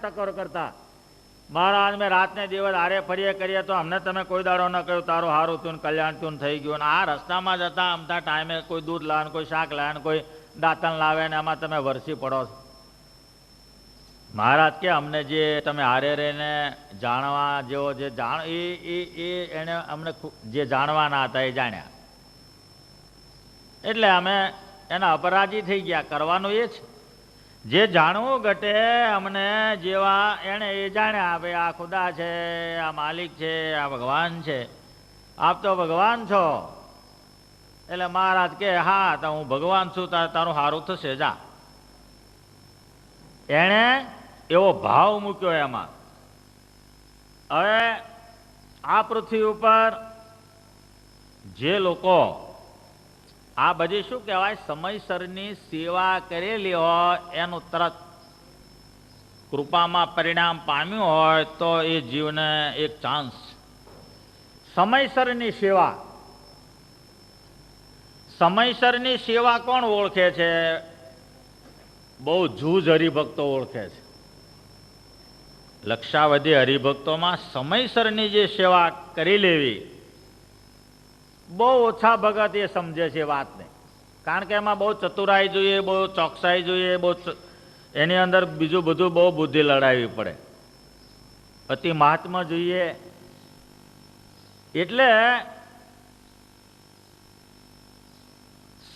ટકોર કરતા, મહારાજ મેં રાતને દિવસ હારે ફરીએ કરીએ તો અમને તમે કોઈ દાડો ન કહ્યું તારું હારું તું કલ્યાણ તું થઈ ગયું. ને આ રસ્તામાં જતા અમતા ટાઈમે કોઈ દૂધ લાવે, કોઈ શાક લાવે, કોઈ દાંતણ લાવે ને એમાં તમે વરસી પડો છો. મહારાજ કે અમને જે તમે હારે રહીને જાણવા જેવો જે જાણ એને અમને જે જાણવાના હતા એ જાણ્યા, એટલે અમે એના અપરાજી થઈ ગયા. કરવાનું એ છે, જે જાણવું ઘટે અમને જેવા એને એ જાણ્યા. ભાઈ આ ખુદા છે, આ માલિક છે, આ ભગવાન છે, આપ તો ભગવાન છો. એટલે મહારાજ કે હા તો હું ભગવાન છું, તારું સારું થશે જા. એને એવો ભાવ મૂક્યો એમાં. હવે આ પૃથ્વી ઉપર જે લોકો આ બધી શું કહેવાય સમયસરની સેવા કરેલી હોય એનું તરત કૃપામાં પરિણામ પામ્યું હોય તો એ જીવને એક ચાન્સ. સમયસરની સેવા, સમયસરની સેવા કોણ ઓળખે છે? બહુ જૂજ હરિભક્તો ઓળખે છે. લક્ષાવધિ હરિભક્તોમાં સમયસરની જે સેવા કરી લેવી, બહુ ઓછા ભગત એ સમજે છે વાતને. કારણ કે એમાં બહુ ચતુરાઈ જોઈએ, બહુ ચોકસાઈ જોઈએ, બહુ એની અંદર બીજું બધું બહુ બુદ્ધિ લડાવવી પડે, અતિ મહાત્મા જોઈએ. એટલે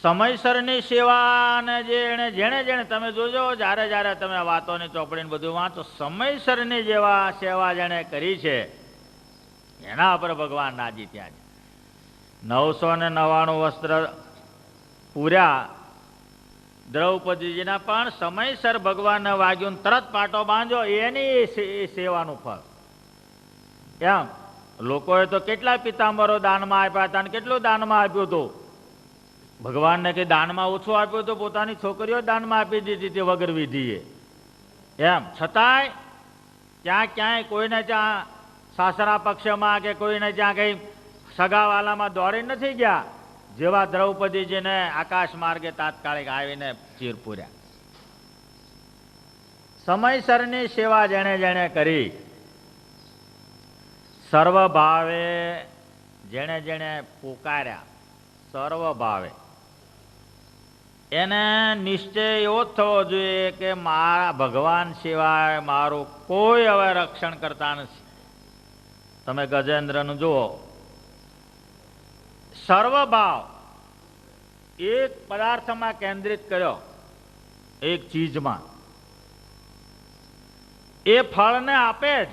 સમયસરની સેવા ને જેણે જેણે તમે જોજો જ્યારે જ્યારે તમે વાતોની ચોપડીને બધું વાંચો, સમયસરની જેવા સેવા જેણે કરી છે એના પર ભગવાન રાજી થયા છે. 999 વસ્ત્ર પૂર્યા દ્રૌપદીજીના, પણ સમયસર ભગવાનને વાગ્યું તરત પાટો બાંધ્યો, એની સેવાનું ફળ. એમ લોકોએ તો કેટલા પિતાંબરો દાનમાં આપ્યા હતા, કેટલું દાનમાં આપ્યું હતું. ભગવાનને કે દાનમાં ઓછું આપ્યું હતું, પોતાની છોકરીઓ દાનમાં આપી દીધી હતી વગર વિધિએ. એમ છતાંય ક્યાંય કોઈને ત્યાં સાસરા પક્ષમાં કે કોઈને ત્યાં કઈ સગાવાલામાં દોડી નથી ગયા. જેવા દ્રૌપદીજીને આકાશ માર્ગે તાત્કાલિક આવીને ચીર પૂર્યા. સમયસરની સેવા જેણે જેણે કરી, સર્વ ભાવે જેણે જેણે પુકાર્યા, સર્વ ભાવે એને નિશ્ચય એવો જ થવો જોઈએ કે મારા ભગવાન સિવાય મારું કોઈ હવે રક્ષણ કરતા નથી. તમે ગજેન્દ્રનું જુઓ, સર્વભાવ એક પદાર્થમાં કેન્દ્રિત કર્યો, એક ચીજમાં, એ ફળને આપે જ.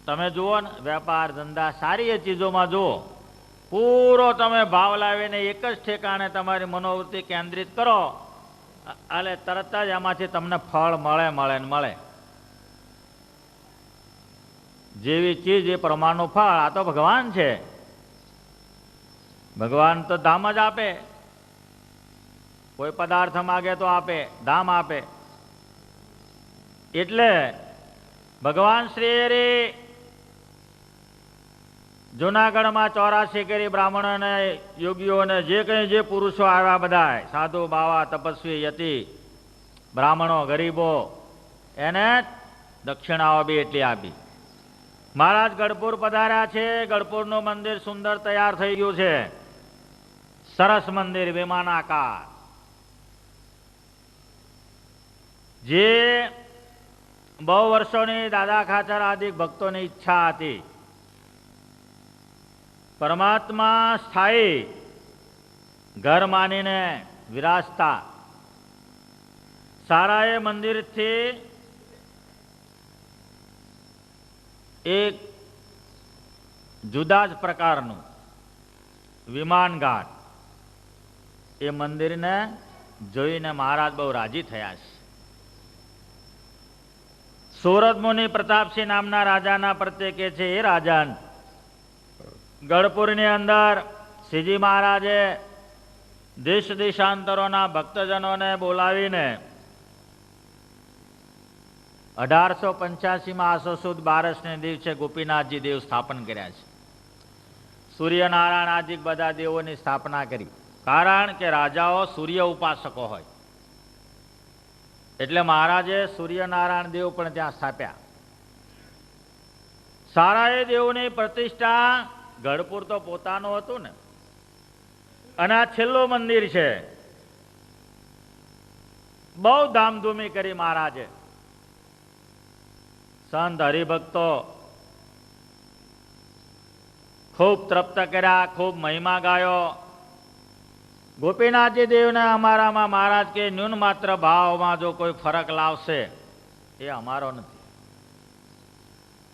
તમે જુઓ ને વેપાર ધંધા સારી એ ચીજોમાં જુઓ, પૂરો તમે ભાવ લાવીને એક જ ઠેકાણે તમારી મનોવૃત્તિ કેન્દ્રિત કરો એટલે તરત જ એમાંથી તમને ફળ મળે ને મળે. જેવી ચીજ એ પ્રમાણનું ફળ. આ તો ભગવાન છે, ભગવાન તો ધામ જ આપે. કોઈ પદાર્થ માગે તો આપે, ધામ આપે. એટલે ભગવાન શ્રી જુનાગઢમાં 84 કરી બ્રાહ્મણોને યોગીઓને જે કંઈ જે પુરુષો આવ્યા, બધા સાધુ બાવા તપસ્વી યતિ બ્રાહ્મણો ગરીબો, એને દક્ષિણાઓ બી એટલી આપી. મહારાજ ગઢપુર પધાર્યા છે. ગઢપુરનું મંદિર સુંદર તૈયાર થઈ ગયું છે, સરસ મંદિર વિમાનાકાર. જે બહુ વર્ષોની દાદા ખાચર આદિ ભક્તોની ઈચ્છા હતી, પરમાત્મા સ્થાયી ઘર માનીને વિરાજતા, સારા એ મંદિરથી એક જુદા જ પ્રકારનું વિમાન ઘાટ, એ મંદિરને જોઈને મહારાજ બહુ રાજી થયા છે. સુરત મુનિ પ્રતાપસિંહ નામના રાજાના પ્રત્યેકે છે, એ રાજા ગઢપુરની અંદર શ્રીજી મહારાજે દેશ દેશાંતરોના ભક્તજનોને બોલાવીને 1885 આસો સુદ 12ને દિવસે ગોપીનાથજી દેવ સ્થાપન કર્યા છે. સૂર્યનારાયણ આદિ બધા દેવોની સ્થાપના કરી. કારણ કે રાજાઓ સૂર્ય ઉપાસકો હોય. એટલે મહારાજે સૂર્યનારાયણ દેવ પણ ત્યાં સ્થાપ્યા. સારાએ દેવની પ્રતિષ્ઠા ગઢપુર તો પોતાનું હતું ને, અને આ છેલ્લું મંદિર છે. બહુ ધામધૂમી કરી મહારાજે. સંત હરિભક્તો ખૂબ તૃપ્ત કર્યા, ખૂબ મહિમા ગાયો. ગોપીનાથજી દેવને અમારામાં મહારાજ કે ન્યૂન માત્ર ભાવમાં જો કોઈ ફરક લાવશે એ અમારો નથી.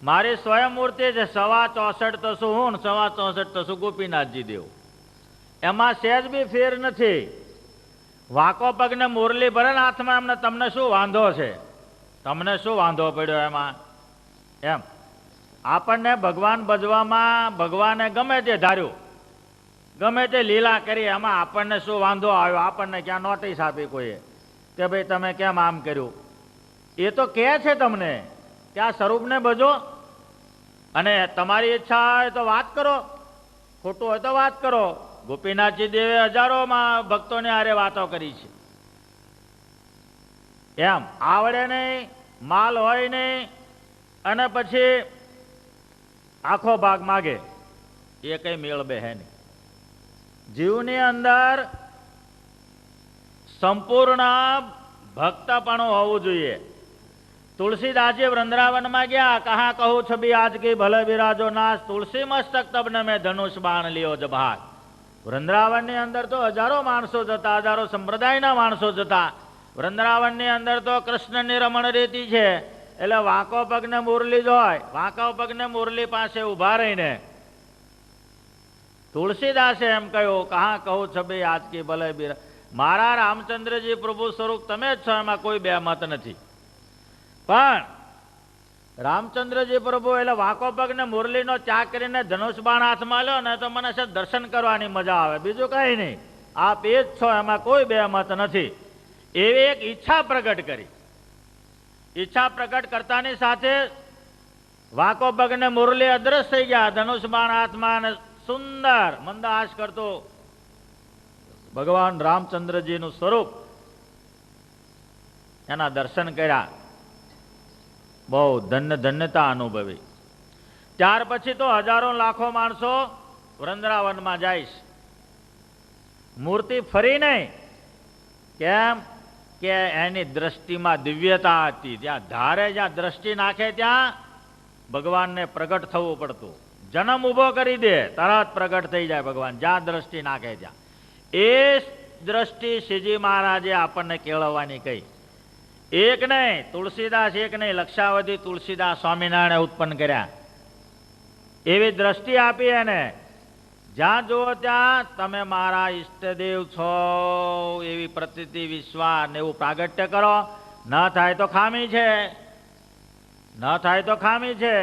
મારી સ્વયં મૂર્તિ છે, 64 તો શું હું, 64 તો શું ગોપીનાથજી દેવ. એમાં સહેજ બી ફેર નથી. વાંકો પગને મુરલી ભરે ને હાથમાં, એમને તમને શું વાંધો છે? તમને શું વાંધો પડ્યો એમાં? એમ આપણને ભગવાન ભજવામાં ભગવાને ગમે તે ધાર્યું, ગમે તે લીલા કરી, એમાં આપણને શું વાંધો આવ્યો? આપણને ક્યાં નોટિસ આપી કોઈએ કે ભાઈ તમે કેમ આમ કર્યું? એ તો કહે છે તમને કે આ સ્વરૂપને ભજો, અને તમારી ઈચ્છા હોય તો વાત કરો, ખોટું હોય તો વાત કરો. ગોપીનાથજી દેવે હજારોમાં ભક્તોને આરે વાતો કરી છે. એમ આવડે નહીં, માલ હોય નહીં, અને પછી આખો ભાગ માગે, એ કઈ મેળ બેહે નહીં. જીવની અંદર સંપૂર્ણ ભક્તપણું હોવું જોઈએ. તુલસીદાસજી વૃંદાવનમાં ગયા, કહા કહું છબી આજ કી ભલે બિરાજો નાશ, તુલસી મસ્તક તબને મેં ધનુષ બાણ લ્યો જભાગ. વૃંદાવનની અંદર તો હજારો માણસો જતા, હજારો સંપ્રદાયના માણસો જતા. વૃંદાવનની અંદર તો કૃષ્ણની રમણ રીતિ છે, એટલે વાંકો પગને મુરલી જ હોય. વાંકો પગને મુરલી પાસે ઉભા રહીને તુલસીદાસે એમ કહ્યું, કહા કહું છબી આજ કી ભલે બિરા. મારા રામચંદ્રજી પ્રભુ સ્વરૂપ તમે જ છો, એમાં કોઈ બે મત નથી. પણ રામચંદ્રજી પ્રભુ એટલે વાંકો પગને મુરલીનો ચા કરીને ધનુષ બાણ હાથમાં લ્યો ને તો મને છે દર્શન કરવાની મજા આવે, બીજું કઈ નહીં. આપ એ જ છો, એમાં કોઈ બે મત નથી. એવી એક ઈચ્છા પ્રગટ કરી. ઈચ્છા પ્રગટ કરતાની સાથે વાંકો પગને મુરલી અદ્રશ્ય થઈ ગયા, ધનુષ બાણ હાથમાં, અને સુંદર મંદહાસ કરતો ભગવાન રામચંદ્રજીનું સ્વરૂપ, એના દર્શન કર્યા. બહુ ધન્યતા અનુભવી. ત્યાર પછી તો હજારો લાખો માણસો વૃંદાવનમાં જાય છે. મૂર્તિ ફરી નહીં. કેમ કે એની દ્રષ્ટિમાં દિવ્યતા હતી. ત્યાં ધારે જ્યાં દ્રષ્ટિ નાખે ત્યાં ભગવાનને પ્રગટ થવું પડતું. જન્મ ઉભો કરી દે, તરત પ્રગટ થઈ જાય ભગવાન, જ્યાં દ્રષ્ટિ નાખે ત્યાં. એ દ્રષ્ટિ શ્રીજી મહારાજે આપણને કેળવવાની કહી. એક નહીં, તુલસીદાસ એક નહીં, લક્ષાવધિ તુલસીદાસ સ્વામિનારાયણે ઉત્પન્ન કર્યા. એવી દ્રષ્ટિ આપી એને, જ્યાં જુઓ ત્યાં તમે મારા ઈષ્ટદેવ છો એવી પ્રતીતિ, વિશ્વાસ ને એવું પ્રાગટ્ય કરો. ન થાય તો ખામી છે, ન થાય તો ખામી છે,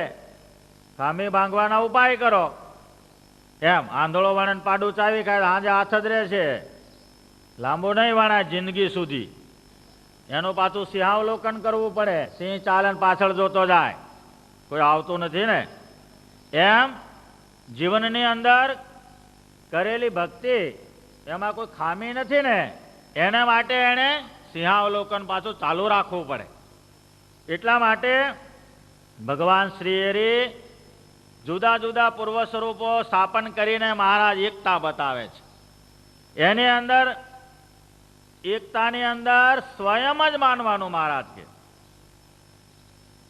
ખામી ભાંગવાના ઉપાય કરો. એમ આંધળો વણન પાડું ચાવી ખાય, હાજે હાથ જ રહે છે, લાંબુ નહીં વણાય જિંદગી સુધી. એનું પાછું સિંહાવલોકન કરવું પડે. સિંહ ચાલે પાછળ જોતો જાય, કોઈ આવતું નથી ને. એમ જીવનની અંદર કરેલી ભક્તિ એમાં કોઈ ખામી નથી ને, એને માટે એને સિંહાવલોકન પાછું ચાલુ રાખવું પડે. એટલા માટે ભગવાન શ્રી હરિ જુદા જુદા પૂર્વ સ્વરૂપો સ્થાપન કરીને મહારાજ એકતા બતાવે છે. એની અંદર એકતાની અંદર સ્વયં જ માનવાનું. મહારાજ કે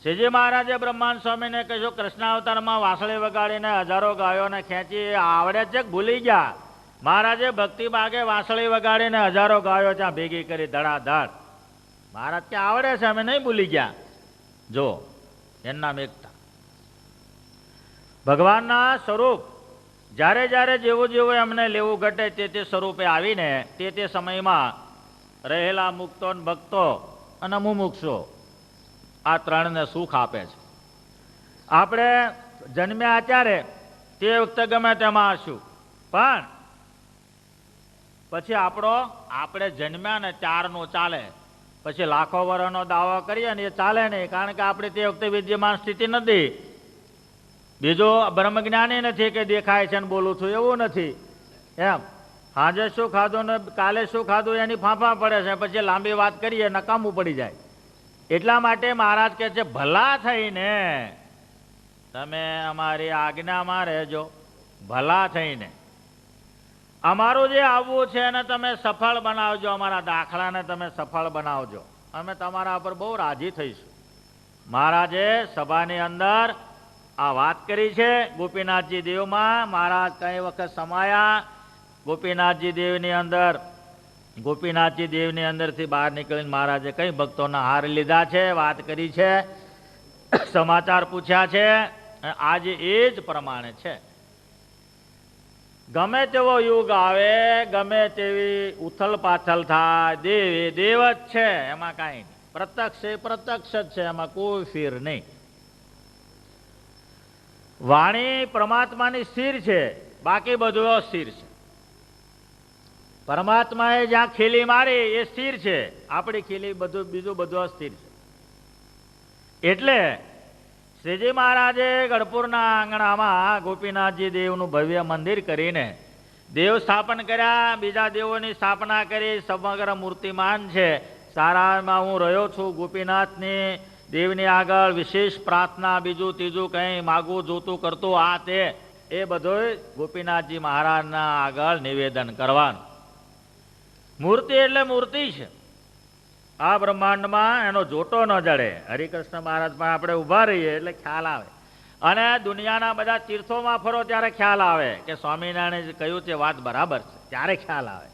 શ્રીજી મહારાજે બ્રહ્માંડ સ્વામીને કહ્યું, કૃષ્ણાવતારમાં વાંસળી વગાડીને હજારો ગાયોને ખેંચી, આવડે છે કે ભૂલી ગયા? મહારાજે ભક્તિ બાગે વાંસળી વગાડીને હજારો ગાયો ત્યાં ભેગી કરી ધડાધડ. મહારાજ કે આવડે છે, અમે નહીં ભૂલી ગયા. જો એનું નામ એકતા. ભગવાનના સ્વરૂપ જ્યારે જ્યારે જેવું જેવું એમને લેવું ઘટે તે સ્વરૂપે આવીને તે સમયમાં રહેલા મુક્તો ભક્તો અને મુમુક્ષો આ ત્રણને સુખ આપે છે. આપણે જન્મ્યા ત્યારે તે વખતે ગમે તેમાં હશું, પણ પછી આપણે જન્મ્યા ને ત્યારનું ચાલે, પછી લાખો વર્ષનો દાવો કરીએ ને એ ચાલે નહીં, કારણ કે આપણે તે વખતે વિદ્યમાન સ્થિતિ નથી. બીજો બ્રહ્મજ્ઞાની નથી કે દેખાય છે ને બોલું છું એવું નથી. એમ આજે શું ખાધું ને કાલે શું ખાધું એની ફાંફા પડે છે, પછી લાંબી વાત કરીએ નકામું પડી જાય. એટલા માટે મહારાજ કહે છે ભલા થઈને તમે અમારી આજ્ઞામાં રહેજો, ભલા થઈને અમારું જે આવવું છે એને તમે સફળ બનાવજો, અમારા દાખલાને તમે સફળ બનાવજો, અમે તમારા પર બહુ રાજી થઈશું. મહારાજે સભાની અંદર આ વાત કરી છે. ગોપીનાથજી દેવમાં મહારાજ કઈ વખત સમાયા, ગોપીનાથજી દેવની અંદર, ગોપીનાથજી દેવની અંદરથી બહાર નીકળીને મહારાજે કઈ ભક્તોના હાર લીધા છે, વાત કરી છે, સમાચાર પૂછ્યા છે. આજે એ જ પ્રમાણે છે. ગમે તેવો યુગ આવે, ગમે તેવી ઉથલ પાથલ થાય, દેવ એ દેવ જ છે, એમાં કાંઈ નહીં. પ્રત્યક્ષ એ પ્રત્યક્ષ જ છે, એમાં કોઈ ફેર નહીં. વાણી પરમાત્માની સ્થિર છે, બાકી બધું અસ્થિર છે. પરમાત્માએ જ્યાં ખીલી મારી એ સ્થિર છે, આપણી ખીલી બધું બીજું બધું અસ્થિર છે. એટલે શ્રીજી મહારાજે ગઢપુરના આંગણામાં ગોપીનાથજી દેવનું ભવ્ય મંદિર કરીને દેવ સ્થાપન કર્યા, બીજા દેવોની સ્થાપના કરી. સમગ્ર મૂર્તિમાન છે. સારામાં હું રહ્યો છું ગોપીનાથની દેવની આગળ, વિશેષ પ્રાર્થના, બીજું ત્રીજું કંઈ માગવું જોતું કરતું આ તે એ બધું ગોપીનાથજી મહારાજના આગળ નિવેદન કરવાનું. મૂર્તિ એટલે મૂર્તિ છે. આ બ્રહ્માંડમાં એનો જોટો ન જડે. હરિકૃષ્ણ મહારાજ પણ આપણે ઊભા રહીએ એટલે ખ્યાલ આવે, અને દુનિયાના બધા તીર્થોમાં ફરો ત્યારે ખ્યાલ આવે કે સ્વામિનારાયણે જે કહ્યું છે વાત બરાબર છે, ત્યારે ખ્યાલ આવે.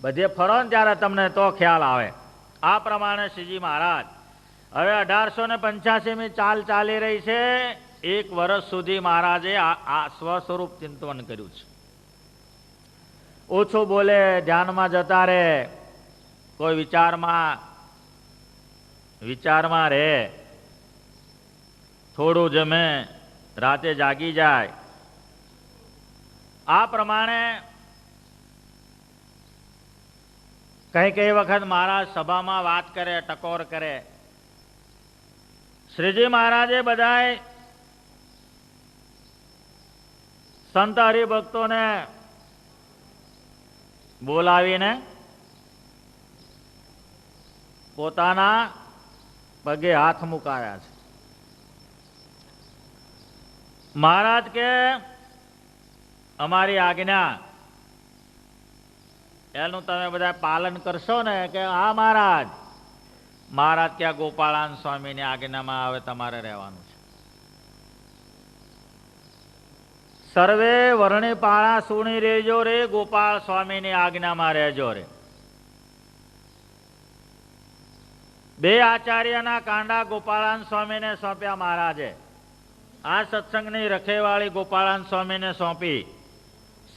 બધે ફરો ને ત્યારે તમને તો ખ્યાલ આવે. આ પ્રમાણે શ્રીજી મહારાજ હવે 1885મી ચાલ ચાલી રહી છે. 1 વર્ષ સુધી મહારાજે આ સ્વસ્વરૂપ ચિંતન કર્યું છે. ઓછું બોલે, ધ્યાનમાં જતા રહે, કોઈ વિચારમાં રહે, થોડું જમે, રાતે જાગી જાય. આ પ્રમાણે કઈ વખત મહારાજ સભામાં વાત કરે, ટકોર કરે. શ્રીજી મહારાજે બધાય સંત હરિભક્તોને બોલાવીને પોતાના પગે હાથ મુકાયા છે. મહારાજ કે અમારી આજ્ઞા એનું તમે બધા પાલન કરશો ને? કે હા મહારાજ. મહારાજ ક્યાં ગોપાળાન સ્વામીની આજ્ઞામાં હવે તમારે રહેવાનું છે. સર્વે વર્ણી પાળા સુણી રહેજો રે, ગોપાળ સ્વામીની આજ્ઞામાં રહેજો રે. 2 આચાર્યના કાંડા ગોપાળાન સ્વામીને સોંપ્યા મહારાજે. આ સત્સંગની રખેવાળી ગોપાળાન સ્વામીને સોંપી.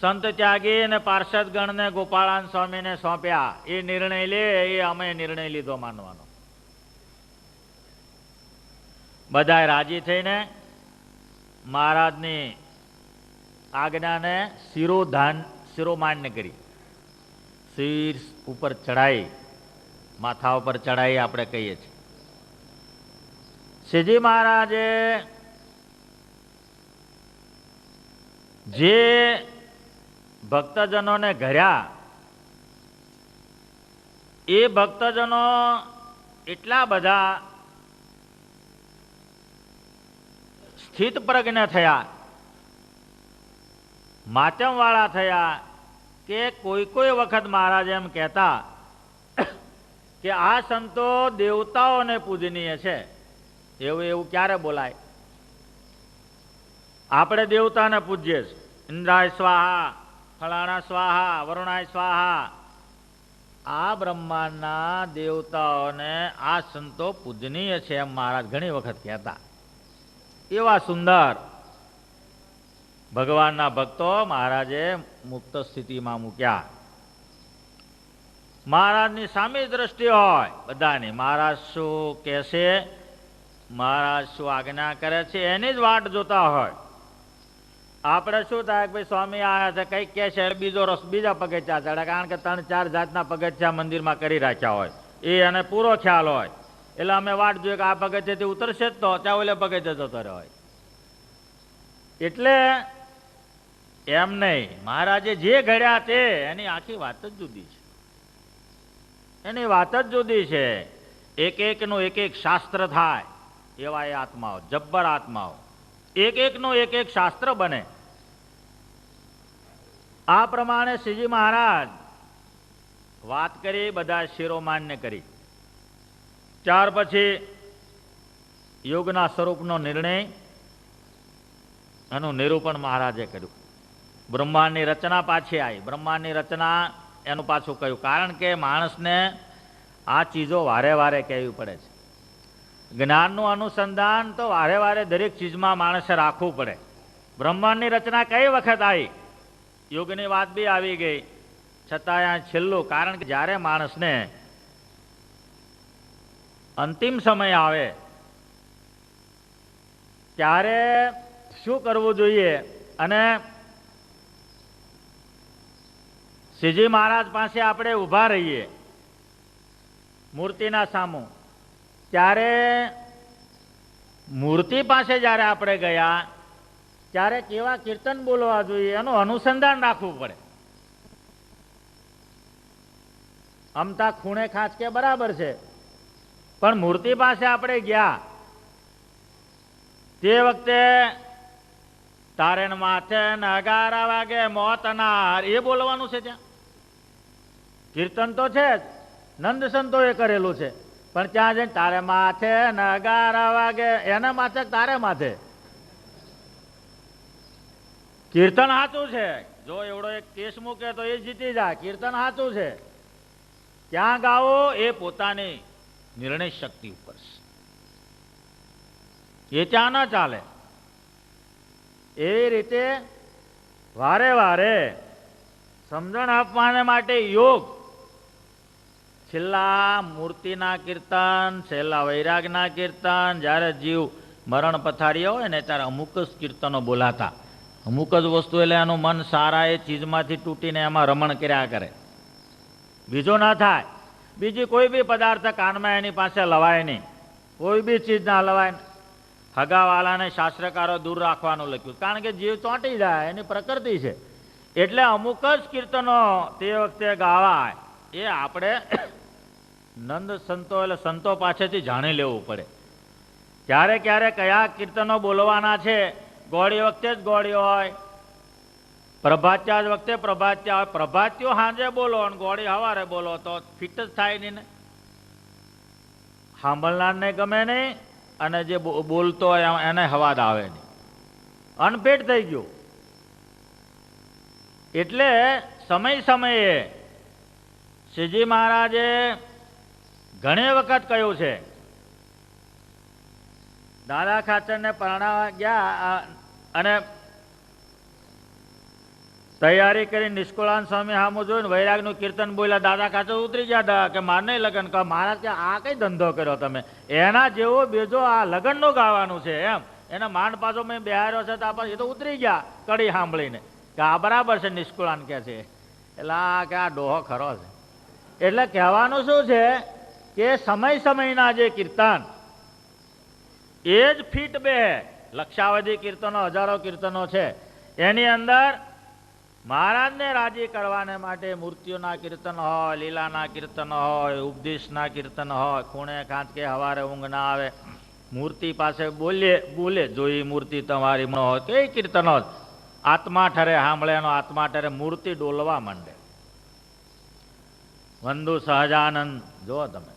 સંત ત્યાગી અને પાર્ષદ ગણને ગોપાળાન સ્વામીને સોંપ્યા. એ નિર્ણય લે એ અમે નિર્ણય લીધો માનવાનો. બધા રાજી થઈને મહારાજની આજ્ઞાને શિરોમાન્ય કરી. શિર ઉપર ચડાઈ, માથા ઉપર ચડાઈ આપણે કહીએ છીએ. શ્રીજી મહારાજે જે ભક્તજનોને ઘર્યા, એ ભક્તજનો એટલા બધા સ્થિત પ્રજ્ઞ થયા, માચમ વાળા થયા કે કોઈ વખત મહારાજ એમ કહેતા કે આ સંતો દેવતાઓને પૂજનીય છે. એવું ક્યારે બોલાય? આપણે દેવતાને પૂજ્યે છીએ. ઇન્દ્રાય સ્વાહા, ફલાણા સ્વાહા, વરુણાય સ્વાહા. આ બ્રહ્માંડના દેવતાઓને આ સંતો પૂજનીય છે એમ મહારાજ ઘણી વખત કહેતા. એવા સુંદર ભગવાનના ભક્તો મહારાજે મુક્ત સ્થિતિમાં મૂક્યા. મહારાજની સામી દ્રષ્ટિ હોય બધાની. મહારાજ શું કહેશે, મહારાજ શું આજ્ઞા કરે છે એની જ વાટ જોતા હોય. આપણે શું થાય કે ભાઈ સ્વામી આવ્યા છે, કંઈક કહે છે, બીજા પગથિયા ચડે. કારણ કે 3-4 જાતના પગથિયા મંદિરમાં કરી રાખ્યા હોય, એ એને પૂરો ખ્યાલ હોય. એટલે અમે વાટ જોઈએ કે આ પગથિયાથી ઉતરશે જ તો ત્યાં ઓલે પગથિયે જતો રહ્યો હોય. એટલે એમ નહીં, મહારાજે જે ઘડ્યા તે એની આખી વાત જ જુદી છે. એની વાત જ જુદી છે. એક એકનું એક એક શાસ્ત્ર થાય એવા એ આત્માઓ, જબ્બર આત્માઓ, એક એકનું એક એક શાસ્ત્ર બને. આ પ્રમાણે શ્રીજી મહારાજ વાત કરી, બધા શિરોમાન્ય કરી. ત્યાર પછી યોગના સ્વરૂપનો નિર્ણય એનું નિરૂપણ મહારાજે કર્યું. બ્રહ્માંડની રચના પાછી આવી. બ્રહ્માંડની રચના એનું પાછું કહ્યું, કારણ કે માણસને આ ચીજો વારે વારે કહેવી પડે છે. જ્ઞાનનું અનુસંધાન તો વારે વારે દરેક ચીજમાં માણસે રાખવું પડે. બ્રહ્માંડની રચના કઈ વખત આવી, યુગની વાત બી આવી ગઈ, છતાં આ છેલ્લું, કારણ કે જ્યારે માણસને અંતિમ સમય આવે ત્યારે શું કરવું જોઈએ. અને શ્રીજી મહારાજ પાસે આપણે ઊભા રહીએ મૂર્તિના સામું, ત્યારે મૂર્તિ પાસે જ્યારે આપણે ગયા ત્યારે કેવા કીર્તન બોલવા જોઈએ એનું અનુસંધાન રાખવું પડે. અમતા ખૂણે ખાંચ કે બરાબર છે, પણ મૂર્તિ પાસે આપણે ગયા તે વખતે તારે માથે નગારા વાગે મોતનાર એ બોલવાનું છે. ત્યાં કીર્તન તો છે જ, નંદ સંતોએ કરેલું છે, પણ ત્યાં જઈને તારે માથે નગારા વાગે, એના માથે તારે માથે. કીર્તન સાચું છે, જો એવડો એક કેસ મૂકે તો એ જીતી જાય. કીર્તન સાચું છે, ત્યાં ગાવો એ પોતાની નિર્ણય શક્તિ ઉપર છે, એ ત્યાં ન ચાલે. એવી રીતે વારે વારે સમજણ આપવાને માટે યોગ, છેલ્લા મૂર્તિના કીર્તન, છેલ્લા વૈરાગના કીર્તન, જ્યારે જીવ મરણ પથારીઓ હોય ને ત્યારે અમુક જ કીર્તનો બોલાતા. અમુક જ વસ્તુ એટલે એનું મન સારા એ ચીજમાંથી તૂટીને એમાં રમણ કર્યા કરે, બીજો ના થાય. બીજી કોઈ બી પદાર્થ કાનમાં એની પાસે લવાય નહીં, કોઈ બી ચીજ ના લવાય. હગાવાલાને શાસ્ત્રકારો દૂર રાખવાનું લખ્યું, કારણ કે જીવ ચોંટી જાય, એની પ્રકૃતિ છે. એટલે અમુક જ કીર્તનો તે વખતે ગાવાય, એ આપણે નંદ સંતો એટલે સંતો પાસેથી જાણી લેવું પડે. ક્યારે ક્યારે કયા કીર્તનો બોલવાના છે. ગોળી વખતે જ ગોળી હોય, પ્રભાત્યા વખતે પ્રભાત્યા હોય. પ્રભાત્યો સાંજે બોલો અને ગોળી સવારે બોલો તો ફિટ જ થાય નહીં ને, સાંભળનારને ગમે નહીં અને જે બોલતો હોય એને હવાદ આવે નહીં, અનફિટ થઈ ગયું. એટલે સમય સમયે શ્રીજી મહારાજે ઘણી વખત કહ્યું છે. દાદા ખાચરને પરણાવવા ગયા અને તૈયારી કરી નિષ્કુળાન સ્વામી સામું જોઈને વૈરાગનું કીર્તન બોલ્યા. દાદા ખાચર ઉતરી ગયા કે માર નહીં લગન. મહારાજ કે આ કઈ ધંધો કર્યો તમે, એના જેવો બીજો આ લગનનું ગાવાનું છે એમ. એના માંડ પાછો મેં બિહાર્યો છે તો એ તો ઉતરી ગયા કડી સાંભળીને કે આ બરાબર છે નિષ્કુળાન કે છે. એટલે આ કે આ ડોહો ખરો છે. એટલે કહેવાનું શું છે કે સમય સમયના જે કીર્તન એ જ ફીટ બે. લક્ષાવધિ કીર્તનો, હજારો કીર્તનો છે, એની અંદર મહારાજને રાજી કરવાને માટે મૂર્તિઓના કીર્તન હોય, લીલાના કીર્તન હોય, ઉપદેશના કીર્તન હોય. ખૂણે ખાંચ કે હવારે ઊંઘ ના આવે, મૂર્તિ પાસે બોલે જોઈ મૂર્તિ તમારી હોય, કઈ કીર્તનો આત્મા ઠરે સાંભળે, એનો આત્મા ઠરે, મૂર્તિ ડોલવા માંડે. વંદુ સહજાનંદ જો તમે,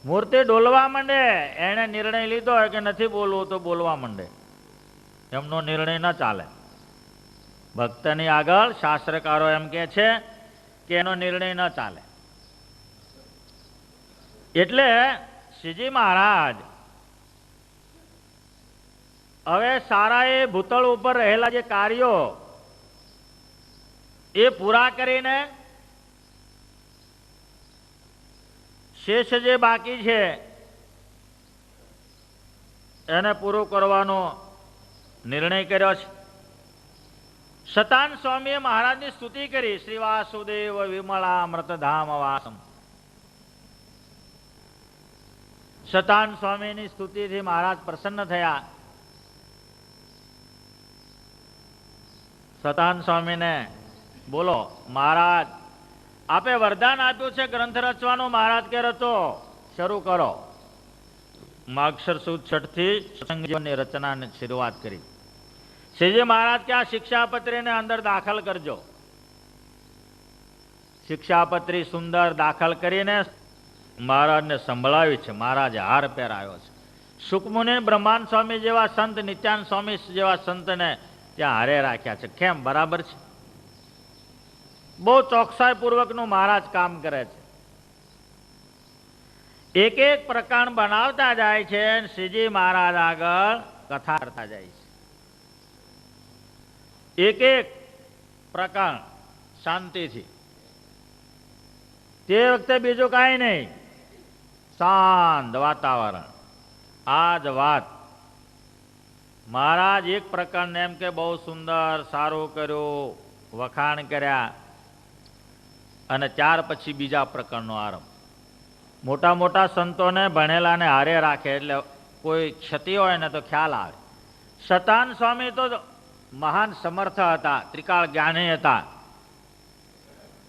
મૂર્તિ ડોલવા માંડે. એને નિર્ણય લીધો હોય કે નથી બોલવું તો બોલવા માંડે, એમનો નિર્ણય ન ચાલે. ભક્તની આગળ શાસ્ત્રકારો એમ કે છે કે એનો નિર્ણય ન ચાલે. એટલે શ્રીજી મહારાજ હવે સારા એ ભૂતળ ઉપર રહેલા જે કાર્યો એ પૂરા કરીને શેષ જે બાકી છે એને પૂરું કરવાનો નિર્ણય કર્યો છે. સતાન સ્વામીએ મહારાજની સ્તુતિ કરી. શ્રી વાસુદેવ વિમળા અમૃતધામ વાસમ. સતાન સ્વામીની સ્તુતિથી મહારાજ પ્રસન્ન થયા. સતાન સ્વામીને બોલો, મહારાજ આપે વરદાન આપ્યું છે ગ્રંથ રચવાનું, મહારાજ કે રચો, શરૂ કરો. માગશર સુદ છઠથી સત્સંગ જીવનની રચનાની શરૂઆત કરી. શ્રીજી મહારાજ કે આ શિક્ષાપત્રીને અંદર દાખલ કરજો. શિક્ષાપત્રી સુંદર દાખલ કરીને મહારાજને સંભળાવી છે. મહારાજે હાર પહેરાયો છે. સુખમુનિ બ્રહ્માંડ સ્વામી જેવા સંત, નિત્યાનંદ સ્વામી જેવા સંતને ત્યાં હારે રાખ્યા છે. કેમ? બરાબર છે. બહુ ચોકસાઈ પૂર્વકનું મહારાજ કામ કરે છે. એક એક પ્રકરણ બનાવતા જાય છે. શ્રીજી મહારાજ આગળ કથા કરતા જાય છે. એક એક પ્રકરણ શાંતિથી. તે વખતે બીજું કાંઈ નહીં, શાંત વાતાવરણ. આ જ વાત મહારાજ એક પ્રકરણ એમ કે બહુ સુંદર, સારું કર્યું, વખાણ કર્યા, અને ત્યાર પછી બીજા પ્રકરણનો આરંભ. મોટા મોટા સંતોને ભણેલાને હારે રાખે એટલે કોઈ ક્ષતિ હોય ને તો ખ્યાલ આવે. સતાન સ્વામી તો મહાન સમર્થ હતા, ત્રિકાળ જ્ઞાની હતા.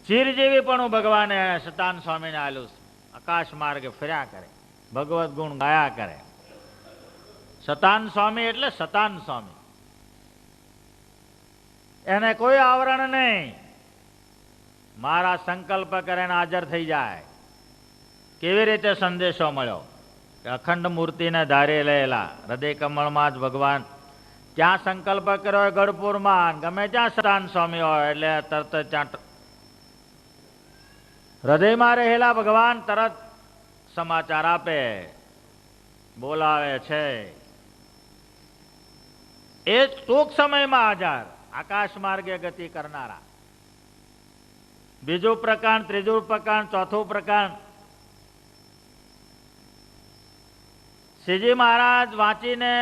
ચીરજીવી પણ ભગવાને સતાન સ્વામીને આલ્યું. આકાશ માર્ગે ફર્યા કરે, ભગવત ગુણ ગાયા કરે. સતાન સ્વામી એટલે સતાન સ્વામી, એને કોઈ આવરણ નહીં. મારા સંકલ્પ કરીને હાજર થઈ જાય. કેવી રીતે સંદેશો મળ્યો? અખંડ મૂર્તિને ધારી લેલા હૃદય કમળમાં જ ભગવાન. ત્યાં સંકલ્પ કર્યો હોય ગઢપુરમાં, ગમે ત્યાં સતાન સ્વામી હોય એટલે તરત ત્યાં હૃદયમાં રહેલા ભગવાન તરત સમાચાર આપે, બોલાવે છે. એ ટૂંક સમયમાં હાજર, આકાશ માર્ગે ગતિ કરનારા. બીજું પ્રકરણ, ત્રીજું પ્રકરણ, ચોથું પ્રકરણ. શ્રીજી મહારાજ વાંચીને,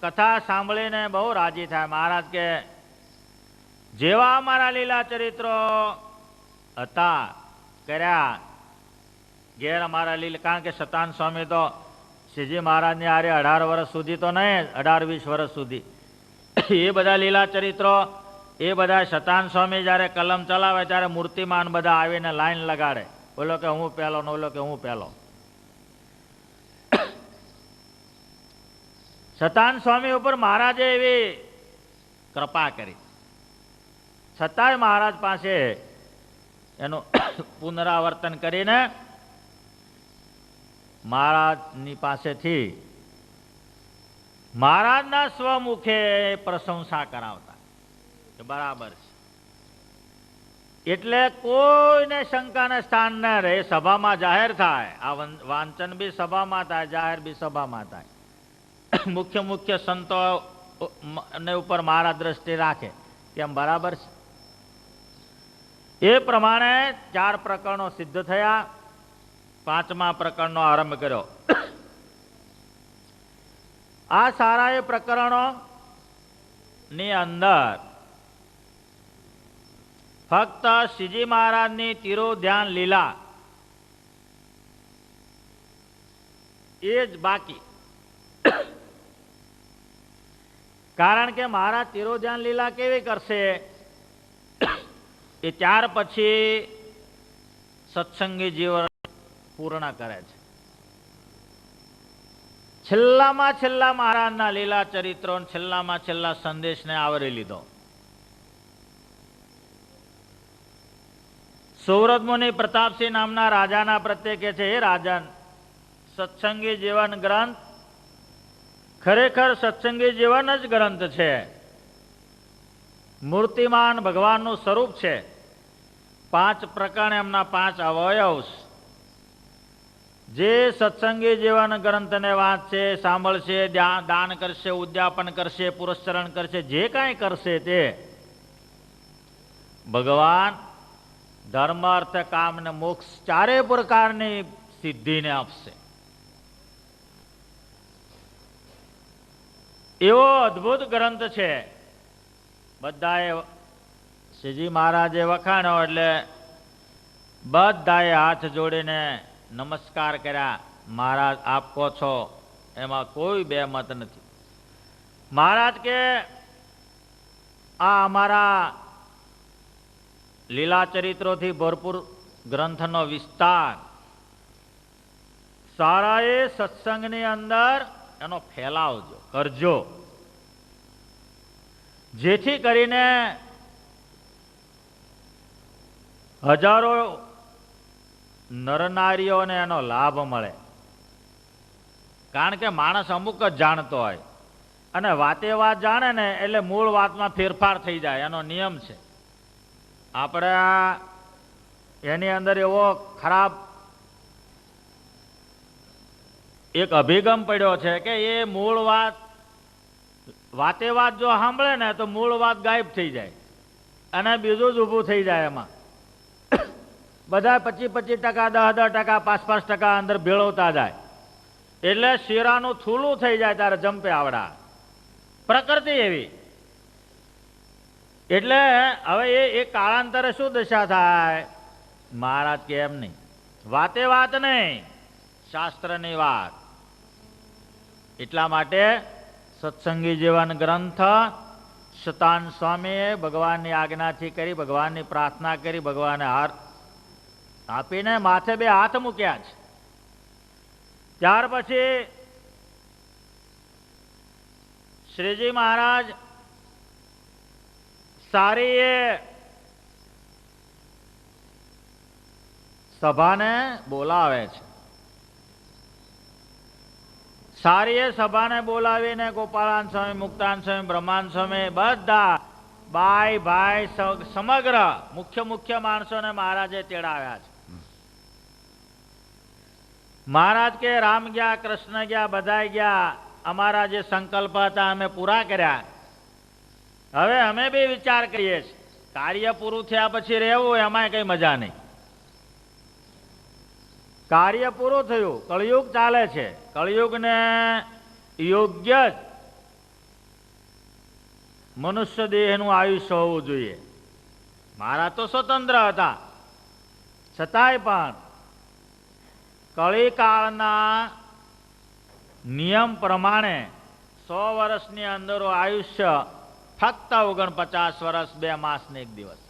કથા સાંભળીને બહુ રાજી થાય. મહારાજ કે જેવા અમારા લીલા ચરિત્રો હતા કર્યા ઘેર અમારા લીલા. કારણ કે સતાન સ્વામી તો શ્રીજી મહારાજની આરે 18 વર્ષ સુધી તો નહીં, 18-20 વર્ષ સુધી એ બધા લીલા ચરિત્રો, એ બધા સતાન સ્વામી જયારે કલમ ચલાવે ત્યારે મૂર્તિમાન બધા આવીને લાઈન લગાડે. બોલો કે હું પહેલો, બોલો કે હું પહેલો. સતાન સ્વામી ઉપર મહારાજે એવી કૃપા કરી. છતાંય મહારાજ પાસે એનું પુનરાવર્તન કરીને મહારાજની પાસેથી મહારાજના સ્વમુખે પ્રશંસા કરાવતા કે બરાબર છે. એટલે કોઈને શંકાને સ્થાન ન રહે. સભામાં જાહેર થાય. આ વાંચન બી સભામાં થાય, જાહેર બી સભામાં થાય. મુખ્ય મુખ્ય સંતો ને ઉપર મહારાજ દ્રષ્ટિ રાખે. કેમ? બરાબર છે. એ પ્રમાણે 4 પ્રકરણો સિદ્ધ થયા. 5મા પ્રકરણનો આરંભ કર્યો. આ સારા એ પ્રકરણો ની અંદર ફક્ત શ્રીજી મહારાજની તીરો ધ્યાન લીલા એ જ બાકી. કારણ કે મહારાજ તીરો ધ્યાન લીલા કેવી કરશે એ ત્યાર પછી સત્સંગી જીવન પૂર્ણ કરે છે. છેલ્લામાં છેલ્લા મહારાજના લીલા ચરિત્રો, છેલ્લામાં છેલ્લા સંદેશને આવરી લીધો. સુવ્રત મુનિ પ્રતાપસિંહ નામના રાજાના પ્રત્યે કહે છે, હે રાજન, સત્સંગી જીવન ગ્રંથ ખરેખર સત્સંગી જીવન જ ગ્રંથ છે. મૂર્તિમાન ભગવાનનું સ્વરૂપ છે. 5 પ્રકરણ એમના 5 અવયવ. જે સત્સંગી જીવન ગ્રંથને વાંચશે, સાંભળશે, દાન કરશે, ઉદ્યાપન કરશે, પુરસ્ચરણ કરશે, જે કાંઈ કરશે તે ભગવાન ધર્મ, અર્થ, કામ ને મોક્ષ 4 પ્રકારની સિદ્ધિને આપશે. એવો અદ્ભુત ગ્રંથ છે. બધાએ શ્રીજી મહારાજે વખાણ્યો એટલે બધાએ હાથ જોડીને નમસ્કાર કર્યા. મહારાજ આપ કહો છો એમાં કોઈ બે મત નથી. મહારાજ કે આ અમારા લીલા ચરિત્રોથી ભરપૂર ગ્રંથનો વિસ્તાર સારાએ સત્સંગની અંદર એનો ફેલાવજો કરજો, જેથી કરીને હજારો નરનારીઓને એનો લાભ મળે. કારણ કે માણસ અમુક જ જાણતો હોય અને વાતે વાત જાણે ને એટલે મૂળ વાતમાં ફેરફાર થઈ જાય, એનો નિયમ છે. આપણે એની અંદર એવો ખરાબ એક અભિગમ પડ્યો છે કે એ મૂળ વાત વાતે વાત જો સાંભળે ને તો મૂળ વાત ગાયબ થઈ જાય અને બીજું જ ઊભું થઈ જાય. એમાં બધા 25% 10% 5% અંદર ભેળવતા જાય એટલે શીરાનું થૂલું થઈ જાય ત્યારે જંપે આવડા. પ્રકૃતિ એવી. એટલે હવે એ કાળાંતરે શું દશા થાય? મહારાજ કે એમ નહીં, વાતે વાત નહીં, શાસ્ત્રની વાત. એટલા માટે સત્સંગી જીવન ગ્રંથ સતાન સ્વામીએ ભગવાનની આજ્ઞાથી કરી, ભગવાનની પ્રાર્થના કરી, ભગવાને હાર આપીને માથે 2 હાથ મૂક્યા છે. ત્યાર પછી શ્રીજી મહારાજ સારી એ સભાને બોલાવે છે. સારી એ સભાને બોલાવીને ગોપાળાન સ્વામી, મુક્તાન સ્વામી, બ્રહ્માન સ્વામી બધા બાઈ ભાઈ સમગ્ર મુખ્ય માણસોને મહારાજે તેડાવ્યા છે. મહારાજ કે રામ ગયા, કૃષ્ણ ગયા, બધા ગયા, અમારા જે સંકલ્પ હતા અમે પૂરા કર્યા. હવે અમે બી વિચાર કરીએ છીએ કાર્ય પૂરું થયા પછી રહેવું એમાં કઈ મજા નહીં. કાર્ય પૂરું થયું, કળિયુગ ચાલે છે, કળિયુગને યોગ્ય જ મનુષ્ય દેહનું આયુષ્ય હોવું જોઈએ. મહારાજ તો સ્વતંત્ર હતા, છતાંય પણ કળીકાળના નિયમ પ્રમાણે 100 વર્ષની અંદર આયુષ્ય ફક્ત 49 વર્ષ 2 માસ ને 1 દિવસ.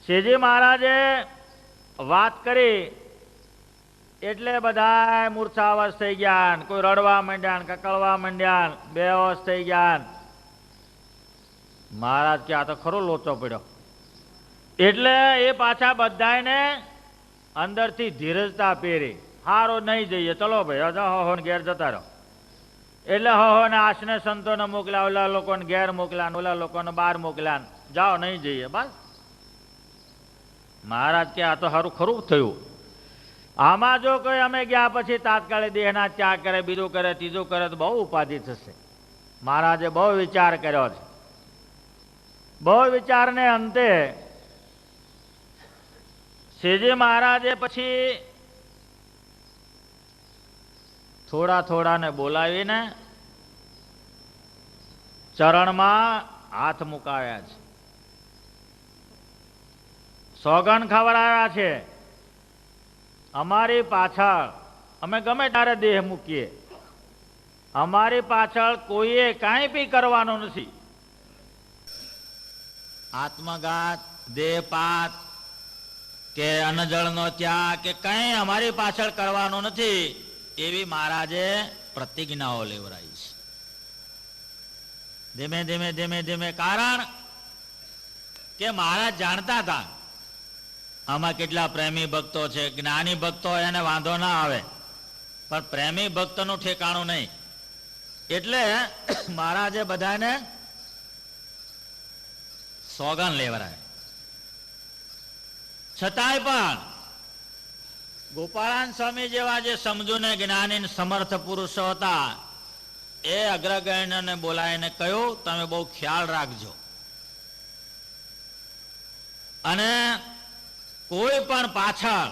શ્રીજી મહારાજે વાત કરી એટલે બધા મૂર્છાવશ થઈ ગયા, કોઈ રડવા માંડ્યા, કકળવા માંડ્યા, બેહોશ થઈ ગયા. મહારાજ કે આ તો ખરો લોચો પડ્યો. એટલે એ પાછા બધાને અંદરથી ધીરજતા પહેરી, હારો નહીં જઈએ, ચલો ભાઈ હો ઘેર જતા રહો. એટલે હો ને આશને સંતોને મોકલ્યા, ઓલા લોકોને ઘેર મોકલ્યા, ઓલા લોકોને બહાર મોકલ્યા, જાઓ નહીં જઈએ બસ. મહારાજ કે આ તો સારું ખરું થયું. આમાં જો કોઈ અમે ગયા પછી તાત્કાલિક દેહના ત્યાગ કરે, બીજું કરે, ત્રીજું કરે તો બહુ ઉપાધિ થશે. મહારાજે બહુ વિચાર કર્યો છે. બહુ વિચારને અંતે શ્રીજી મહારાજે પછી થોડાને બોલાવીને ચરણમાં હાથ મુકાવ્યા છે, સોગન ખવડાવ્યા છે. અમારી પાછળ અમે ગમે ત્યારે દેહ મૂકીએ, અમારી પાછળ કોઈએ કાંઈ બી કરવાનું નથી. આત્મઘાત, દેહપાત કે અન્નજળનો ત્યાગ કે કંઈ અમારી પાછળ કરવાનું નથી, એવી મહારાજે પ્રતિજ્ઞાઓ લેવરાઈ છે. ધીમે ધીમે કારણ કે મહારાજ જાણતા હતા આમાં કેટલા પ્રેમી ભક્તો છે. જ્ઞાની ભક્તો એને વાંધો ના આવે, પણ પ્રેમી ભક્તનું ઠેકાણું નહીં. એટલે મહારાજે બધાને સોગન લેવરાય. છતાંય પણ ગોપાળાન સ્વામી જેવા જે સમજુ ને જ્ઞાની સમર્થ પુરુષો હતા, એ અગ્રગણ્યને બોલાવીને કહ્યું તમે બહુ ખ્યાલ રાખજો અને કોઈ પણ પાછળ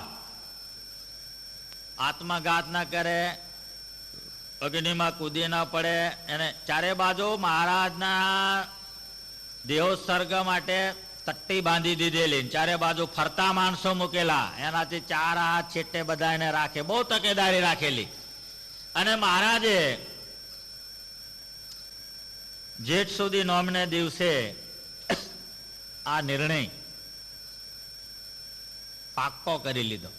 આત્મઘાત ના કરે, અગ્નિમાં કૂદી ના પડે. એને ચારે બાજુ મહારાજના દેહોત્સર્ગ માટે તટ્ટી બાંધી દીધેલી, ચારે બાજુ ફરતા માણસો મૂકેલા, એનાથી 4 હાથ છેટે બધા એને રાખે, બહુ તકેદારી રાખેલી. અને મહારાજે જેઠ સુધી નોમને દિવસે આ નિર્ણય પાક્કો કરી લીધો.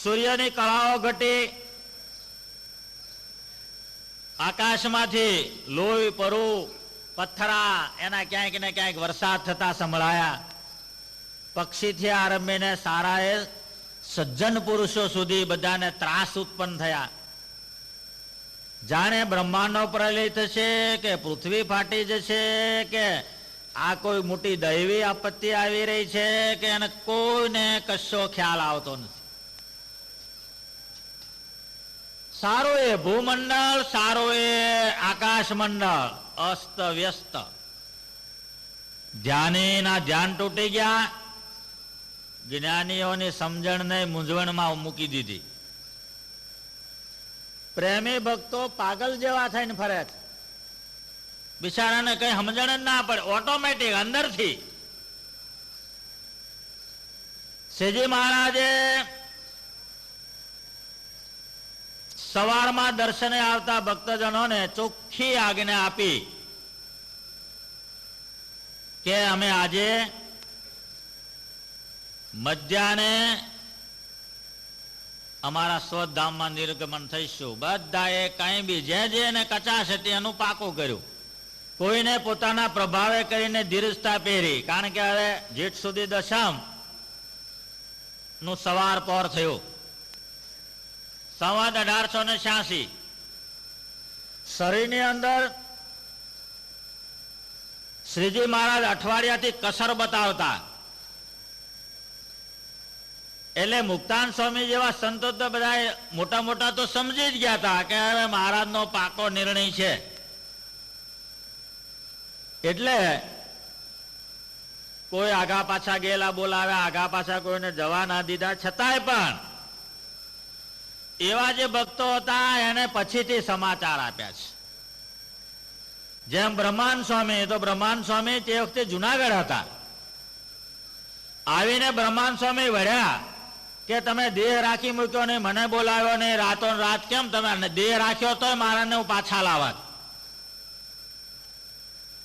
સૂર્યની કળાઓ ઘટી, આકાશમાંથી લોહી પરું પથ્થરા એના ક્યાંક ને ક્યાંક વરસાદ થતા સંભળાયા. પક્ષીથી આરંભીને સારાએ સજ્જન પુરુષો સુધી બધાને ત્રાસ ઉત્પન્ન થયા. જાણે બ્રહ્માંડનો પ્રલય થશે કે પૃથ્વી ફાટી જશે કે આ કોઈ મોટી દૈવી આપત્તિ આવી રહી છે કે એને કોઈને કશો ખ્યાલ આવતો નથી. સારું એ ભૂમંડળ, સારું એ આકાશ મંડળ અસ્ત વ્યસ્ત. ધ્યાનીના ધ્યાન તૂટી ગયા, જ્ઞાનીઓની સમજણને મૂંઝવણમાં મૂકી દીધી. પ્રેમી ભક્તો પાગલ જેવા થઈને ફરે છે. બિચારાને કઈ સમજણ જ ના પડે, ઓટોમેટિક અંદરથી. શ્રીજી મહારાજે સવારમાં દર્શને આવતા ભક્તજનોને ચોખ્ખી આજ્ઞા આપી કે અમે આજે મધ્યાહને અમારા સ્વધામમાં નિર્ગમન થઈશું. બધાએ કઈ બી જે એને કચાશ હતી એનું પાકું કર્યું. કોઈને પોતાના પ્રભાવે કરીને ધીરજતા પહેરી, કારણ કે હવે જેઠ સુધી દશમ નું સવાર પહોર થયું. સંવત 1886. શરીરની અંદર શ્રીજી મહારાજ અઠવાડિયાથી કસર બતાવતા. એટલે મુક્તાન સ્વામી જેવા સંતો તો બધા મોટા મોટા તો સમજી જ ગયા હતા કે હવે મહારાજનો પાકો નિર્ણય છે. એટલે કોઈ આગા પાછા ગયેલા બોલાવ્યા, આગા પાછા કોઈને જવા ના દીધા. છતાંય પણ એવા જે ભક્તો હતા એને પછીથી સમાચાર આપ્યા છે. જેમ બ્રહ્માંડ સ્વામી, તો બ્રહ્માંડ સ્વામી તે વખતે જુનાગઢ હતા. આવીને બ્રહ્માંડ સ્વામી વળ્યા કે તમે દેહ રાખી મૂક્યો નહીં, મને બોલાવ્યો નહીં, રાતો રાત કેમ તમે દેહ રાખ્યો તો મહારાજને હું પાછા લાવત.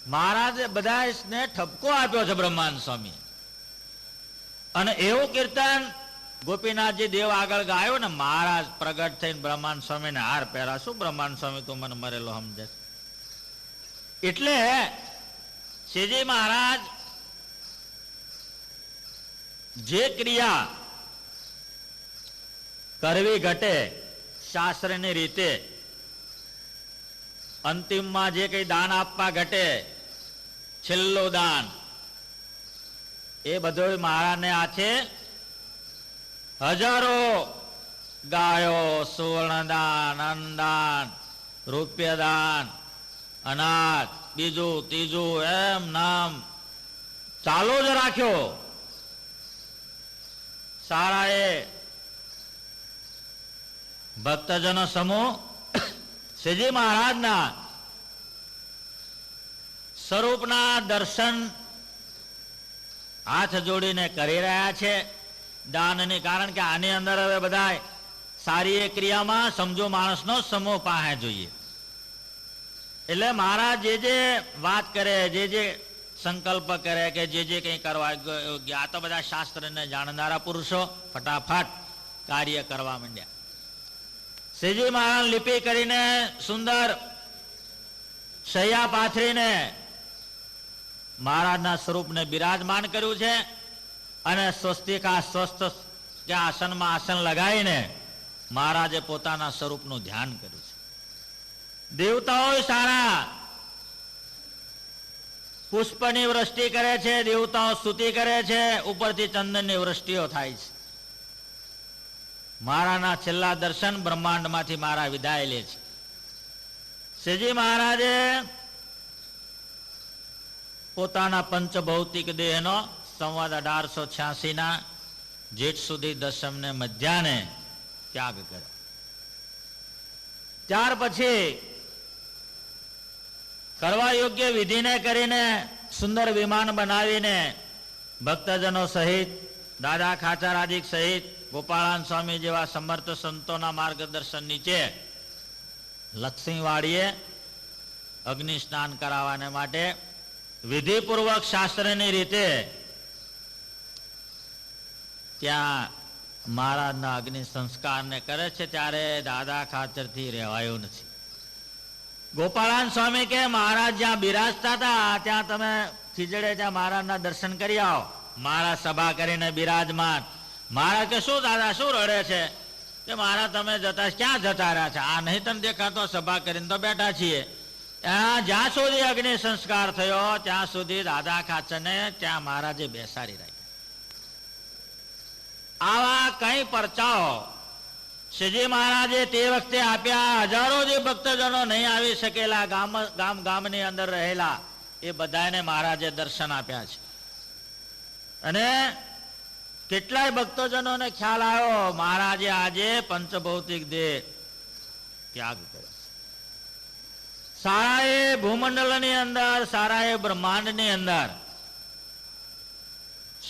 મહારાજે બધાને ઠપકો આપ્યો છે બ્રહ્માંડ સ્વામી. અને એવું કીર્તન ગોપીનાથજી દેવ આગળ ગાયો ને, મહારાજ પ્રગટ થઈને બ્રહ્માંડ સ્વામીને હાર પહેરા. શું બ્રહ્માંડ સ્વામી તું મને મરેલો સમજે? એટલે શ્રીજી મહારાજ જે ક્રિયા કરવી ઘટે શાસ્ત્રની રીતે, અંતિમમાં જે કઈ દાન આપવા ઘટે, છેલ્લું દાન, એ બધું મહારાજને હાથે હજારો ગાયો, સુવર્ણદાન, અન્નદાન, રૂપિયાદાન, અનાજ, બીજું ત્રીજું એમ નામ ચાલુ જ રાખ્યો. સારા એ ભક્તજનો સમૂહ શ્રીજી મહારાજના સ્વરૂપના દર્શન હાથ જોડીને કરી રહ્યા છે દાનની. કારણ કે આની અંદર હવે બધા સારી એ ક્રિયામાં સમજો માણસનો સમૂહ પાસે જોઈએ. એટલે મહારાજ જે વાત કરે, જે સંકલ્પ કરે કે જે કંઈ કરવા આ તો બધા શાસ્ત્રને જાણનારા પુરુષો ફટાફટ કાર્ય કરવા માંડ્યા. શ્રીજી મહારાજ લિપિ કરીને સુંદર શૈયા પાથરીને મહારાજના સ્વરૂપને બિરાજમાન કર્યું છે. અને સ્વસ્તિકા સ્વસ્થ કે આસનમાં આસન લગાવીને મહારાજે પોતાના સ્વરૂપનું ધ્યાન કર્યું છે. દેવતાઓ સારા પુષ્પની વૃષ્ટિ કરે છે, દેવતાઓ સ્તુતિ કરે છે, ઉપરથી ચંદનની વૃષ્ટિઓ થાય છે. મહારાજના છેલ્લા દર્શન બ્રહ્માંડમાંથી મારા વિદાય લે છે. શ્રીજી મહારાજે પોતાના પંચભૌતિક દેહનો સંવત 1886 જેઠ સુધી દશમને મધ્યાને ત્યાગ કર્યો. ત્યાર પછી કરવા યોગ્ય વિધિને કરીને સુંદર વિમાન બનાવીને ભક્તજનો સહિત, દાદા ખાચરાજી સહિત, ગોપાળાન સ્વામી જેવા સમર્થ સંતોના માર્ગદર્શન નીચે લક્ષ્મીવાડીએ અગ્નિ સ્નાન કરાવવાને માટે વિધિપૂર્વક શાસ્ત્રની રીતે ત્યાં મહારાજના અગ્નિ સંસ્કારને કરે છે. ત્યારે દાદા ખાચરથી રહેવાયું નથી. ગોપાળાન સ્વામી કે મહારાજ જ્યાં બિરાજતા હતા ત્યાં તમે ખીજડે ત્યાં મહારાજના દર્શન કરી આવો. મહારાજ સભા કરીને બિરાજમાન. મહારાજ કે શું દાદા શું રડે છે? કે મહારાજ તમે જતા ક્યાં જતા રહ્યા છે? આ નહીં તને દેખાતો? સભા કરીને તો બેઠા છીએ. જ્યાં સુધી અગ્નિ સંસ્કાર થયો ત્યાં સુધી દાદા ખાચરને ત્યાં મહારાજે બેસાડી રાખ્યા. આવા કઈ પરચાઓ શ્રીજી મહારાજે તે વખતે આપ્યા. હજારો જે ભક્તજનો નહીં આવી શકેલા ગામની અંદર રહેલા એ બધાને મહારાજે દર્શન આપ્યા છે. અને કેટલાય ભક્તજનોને ખ્યાલ આવ્યો મહારાજે આજે પંચભૌતિક દેહ ત્યાગ કર્યો. સારાએ ભૂમંડળની અંદર, સારાએ બ્રહ્માંડની અંદર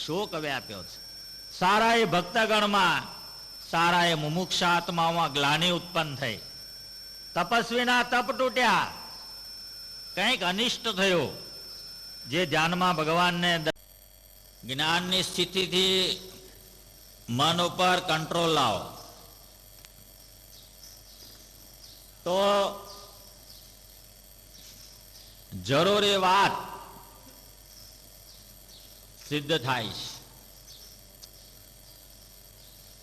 શોક વ્યાપ્યો છે. સારાએ ભક્તગણમાં, સારાએ મુમુક્ષ આત્મામાં ગ્લાનિ ઉત્પન્ન થઈ. તપસ્વીના તપ તૂટ્યા. કંઈક અનિષ્ટ થયું. જે ધ્યાનમાં ભગવાનને જ્ઞાનની સ્થિતિથી મન ઉપર કંટ્રોલ લાવો તો જરૂરી વાત સિદ્ધ થાય છે.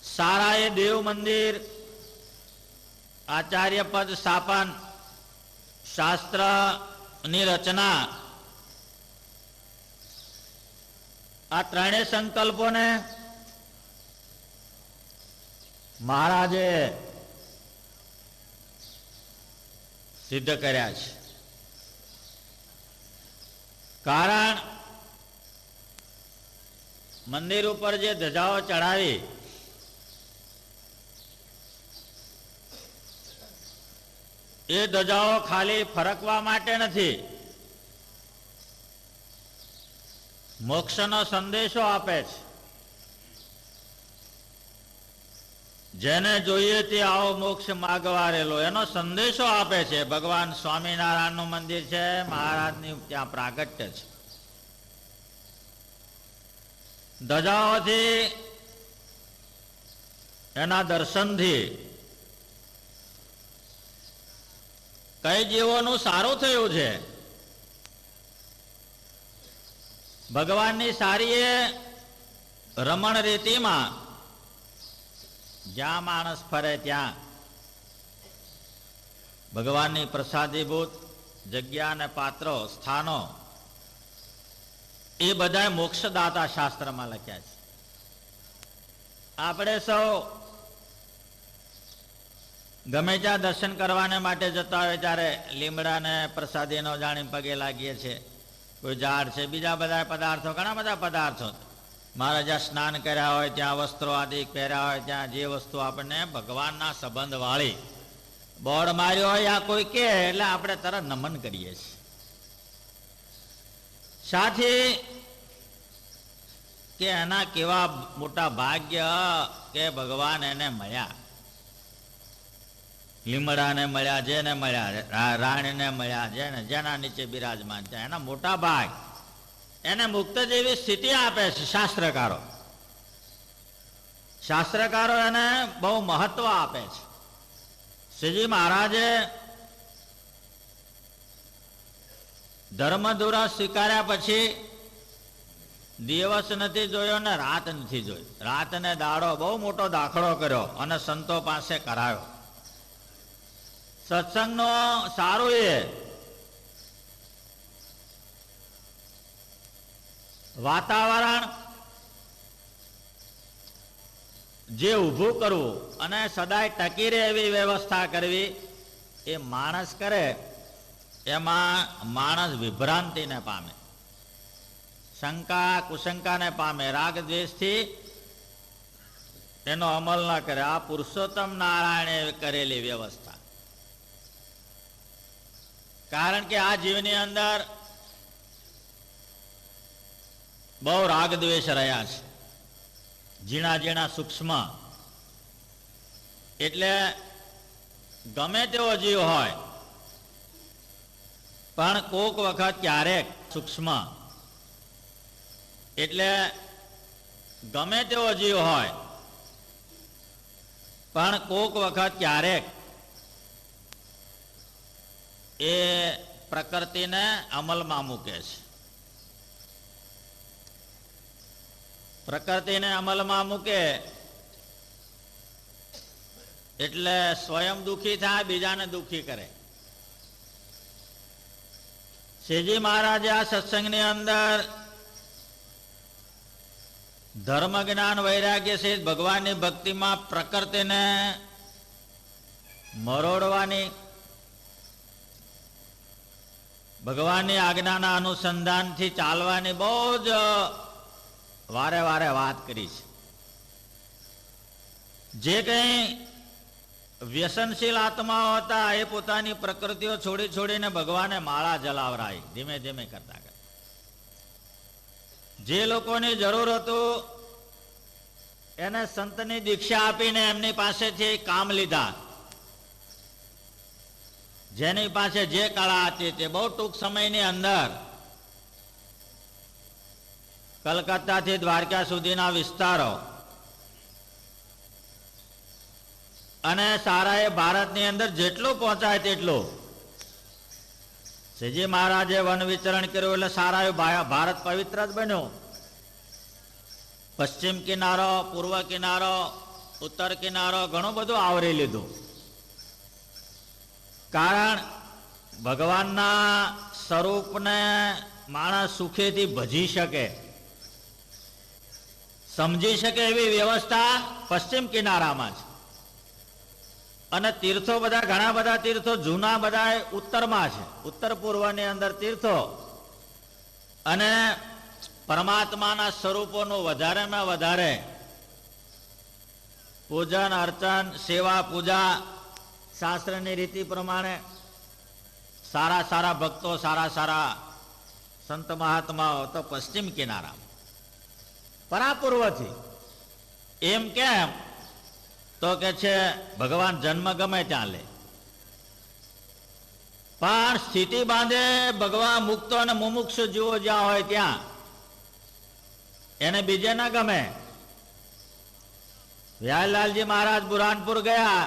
સારાએ દેવ મંદિર, આચાર્ય પદ સ્થાપન, શાસ્ત્રની રચના, આ ત્રણેય સંકલ્પોને મહારાજે સિદ્ધ કર્યા છે. કારણ મંદિર ઉપર જે ધજાઓ ચડાવી એ ધજાઓ ખાલી ફરકવા માટે નથી, મોક્ષનો સંદેશો આપે છે. જેને જોઈએ તે આવો મોક્ષ માગવા રહેલો એનો સંદેશો આપે છે. ભગવાન સ્વામિનારાયણનું મંદિર છે, મહારાજની ત્યાં પ્રાગટ્ય છે. ધજાઓથી, એના દર્શનથી કઈ જીવોનું સારું થયું છે. ભગવાનની સારી એ રમણ રીતિમાં જ્યાં માણસ ફરે ત્યાં ભગવાનની પ્રસાદીભૂત જગ્યા અને પાત્રો, સ્થાનો એ બધા મોક્ષદાતા શાસ્ત્રમાં લખ્યા છે. આપણે સૌ ગમે ત્યાં દર્શન કરવાને માટે જતા હોય ત્યારે લીમડાને પ્રસાદીનો જાણી પગે લાગીએ છીએ. કોઈ ઝાડ છે, બીજા બધા પદાર્થો, ઘણા બધા પદાર્થો. મારે જ્યાં સ્નાન કર્યા હોય ત્યાં વસ્ત્રો આદિ પહેર્યા હોય ત્યાં જે વસ્તુ આપણને ભગવાનના સંબંધ વાળી બોર્ડ માર્યો હોય યા કોઈ કે એટલે આપણે તરત નમન કરીએ છીએ. સાથે કે એના કેવા મોટા ભાગ્ય કે ભગવાન એને મળ્યા. લીમડાને મળ્યા, જેને મળ્યા, રાણીને મળ્યા, જેના નીચે બિરાજમાન છે એના મોટા ભાગ. એને મુક્ત જેવી સ્થિતિ આપે છે શાસ્ત્રકારો. શાસ્ત્રકારો એને બહુ મહત્વ આપે છે. શ્રીજી મહારાજે ધર્મધુરા સ્વીકાર્યા પછી દિવસ નથી જોયો ને રાત નથી જોઈ. રાત ને દાડો બહુ મોટો દાખલો કર્યો અને સંતો પાસે કરાયો. સત્સંગનો સારું એ વાતાવરણ જે ઊભું કરવું અને સદાય ટકી રહે એવી વ્યવસ્થા કરવી એ માણસ કરે એમાં માણસ વિભ્રાંતિને પામે, શંકા કુશંકાને પામે, રાગ દ્વેષથી એનો અમલ ન કરે. આ પુરુષોત્તમ નારાયણે કરેલી વ્યવસ્થા. કારણ કે આ જીવની અંદર બહુ રાગ દ્વેષ રહ્યા છે, ઝીણા ઝીણા સૂક્ષ્મ. એટલે ગમે તેવો જીવ હોય પણ કોક વખત ક્યારેક સૂક્ષ્મ એટલે ગમે તેવો જીવ હોય પણ કોક વખત ક્યારેક એ પ્રકૃતિને અમલમાં મૂકે છે. પ્રકૃતિને અમલમાં મૂકે એટલે સ્વયં દુઃખી થાય, બીજાને દુઃખી કરે. શ્રીજી મહારાજે આ સત્સંગની અંદર ધર્મ જ્ઞાન વૈરાગ્ય સહિત ભગવાનની ભક્તિમાં પ્રકૃતિને મરોડવાની, ભગવાનની આજ્ઞાના અનુસંધાનથી ચાલવાની બહુ જ વારે વારે વાત કરી છે. જે કંઈ વ્યસનશીલ આત્માઓ હતા એ પોતાની પ્રકૃતિઓ છોડી છોડીને ભગવાને માળા જલાવરાઈ ધીમે ધીમે કરતા કરતા. જે લોકોની જરૂર હતું એને સંતની દીક્ષા આપીને એમની પાસેથી કામ લીધા. જેની પાસે જે કળા હતી તે બહુ ટૂંક સમયની અંદર કલકત્તાથી દ્વારકા સુધીના વિસ્તારો અને સારા એ ભારતની અંદર જેટલું પહોંચાય તેટલું. શ્રીજી મહારાજે વન વિચરણ કર્યું એટલે સારા એ ભારત પવિત્ર જ બન્યું. પશ્ચિમ કિનારો, પૂર્વ કિનારો, ઉત્તર કિનારો ઘણું બધું આવરી લીધું. કારણ ભગવાનના સ્વરૂપને માણસ સુખેથી ભજી શકે, સમજી શકે એવી વ્યવસ્થા પશ્ચિમ કિનારામાં છે. અને તીર્થો બધા, ઘણા બધા તીર્થો જૂના બધા ઉત્તરમાં છે. ઉત્તર પૂર્વની અંદર તીર્થો અને પરમાત્માના સ્વરૂપોનું વધારેમાં વધારે પૂજન અર્ચન, સેવા પૂજા શાસ્ત્રની રીતિ પ્રમાણે સારા સારા ભક્તો, સારા સારા સંત મહાત્માઓ તો પશ્ચિમ કિનારા. પરાપૂર્વથી એમ કેમ તો કે છે ભગવાન જન્મ ગમે ત્યાં લે, પણ સ્થિતિ બાંધે ભગવાન મુક્તો અને મુમુક્ષુ જીવો જ્યાં હોય ત્યાં એને બીજે ના ગમે. વ્યાલલાલજી મહારાજ બુરહાનપુર ગયા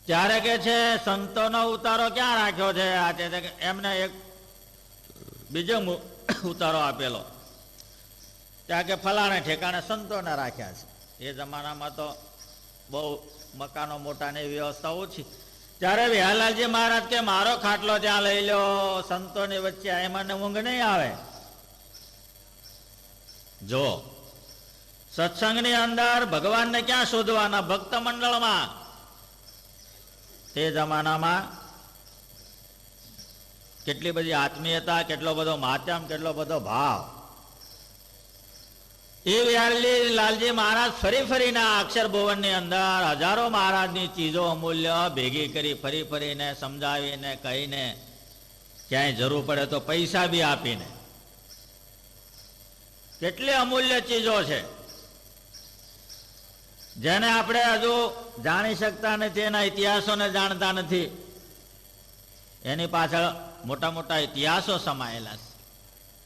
ત્યારે કે છે સંતોનો ઉતારો ક્યાં રાખ્યો છે? એમને એક બીજો ઉતારો આપેલો, ત્યાં કે ફલાણે ઠેકાણે સંતોને રાખ્યા છે. એ જમાનામાં તો બહુ મકાનો મોટાની વ્યવસ્થા ઓછી. ત્યારે વ્યાલાલજી મહારાજ કે મારો ખાટલો ત્યાં લઈ લો, સંતોની વચ્ચે એમાં ઊંઘ નહીં આવે. જો સત્સંગની અંદર ભગવાનને ક્યાં શોધવાના? ભક્ત મંડળમાં. તે જમાનામાં કેટલી બધી આત્મીયતા, કેટલો બધો માધ્યમ, કેટલો બધો ભાવ. એ લાલજી મહારાજ ફરી ફરીને અક્ષર ભુવનની અંદર હજારો મહારાજની ચીજો અમૂલ્ય ભેગી કરી, ફરી ફરીને સમજાવીને કહીને, ક્યાંય જરૂર પડે તો પૈસા બી આપીને. કેટલી અમૂલ્ય ચીજો છે જેને આપણે હજુ જાણી શકતા નથી, એના ઇતિહાસોને જાણતા નથી. એની પાછળ મોટા મોટા ઇતિહાસો સમાયેલા છે.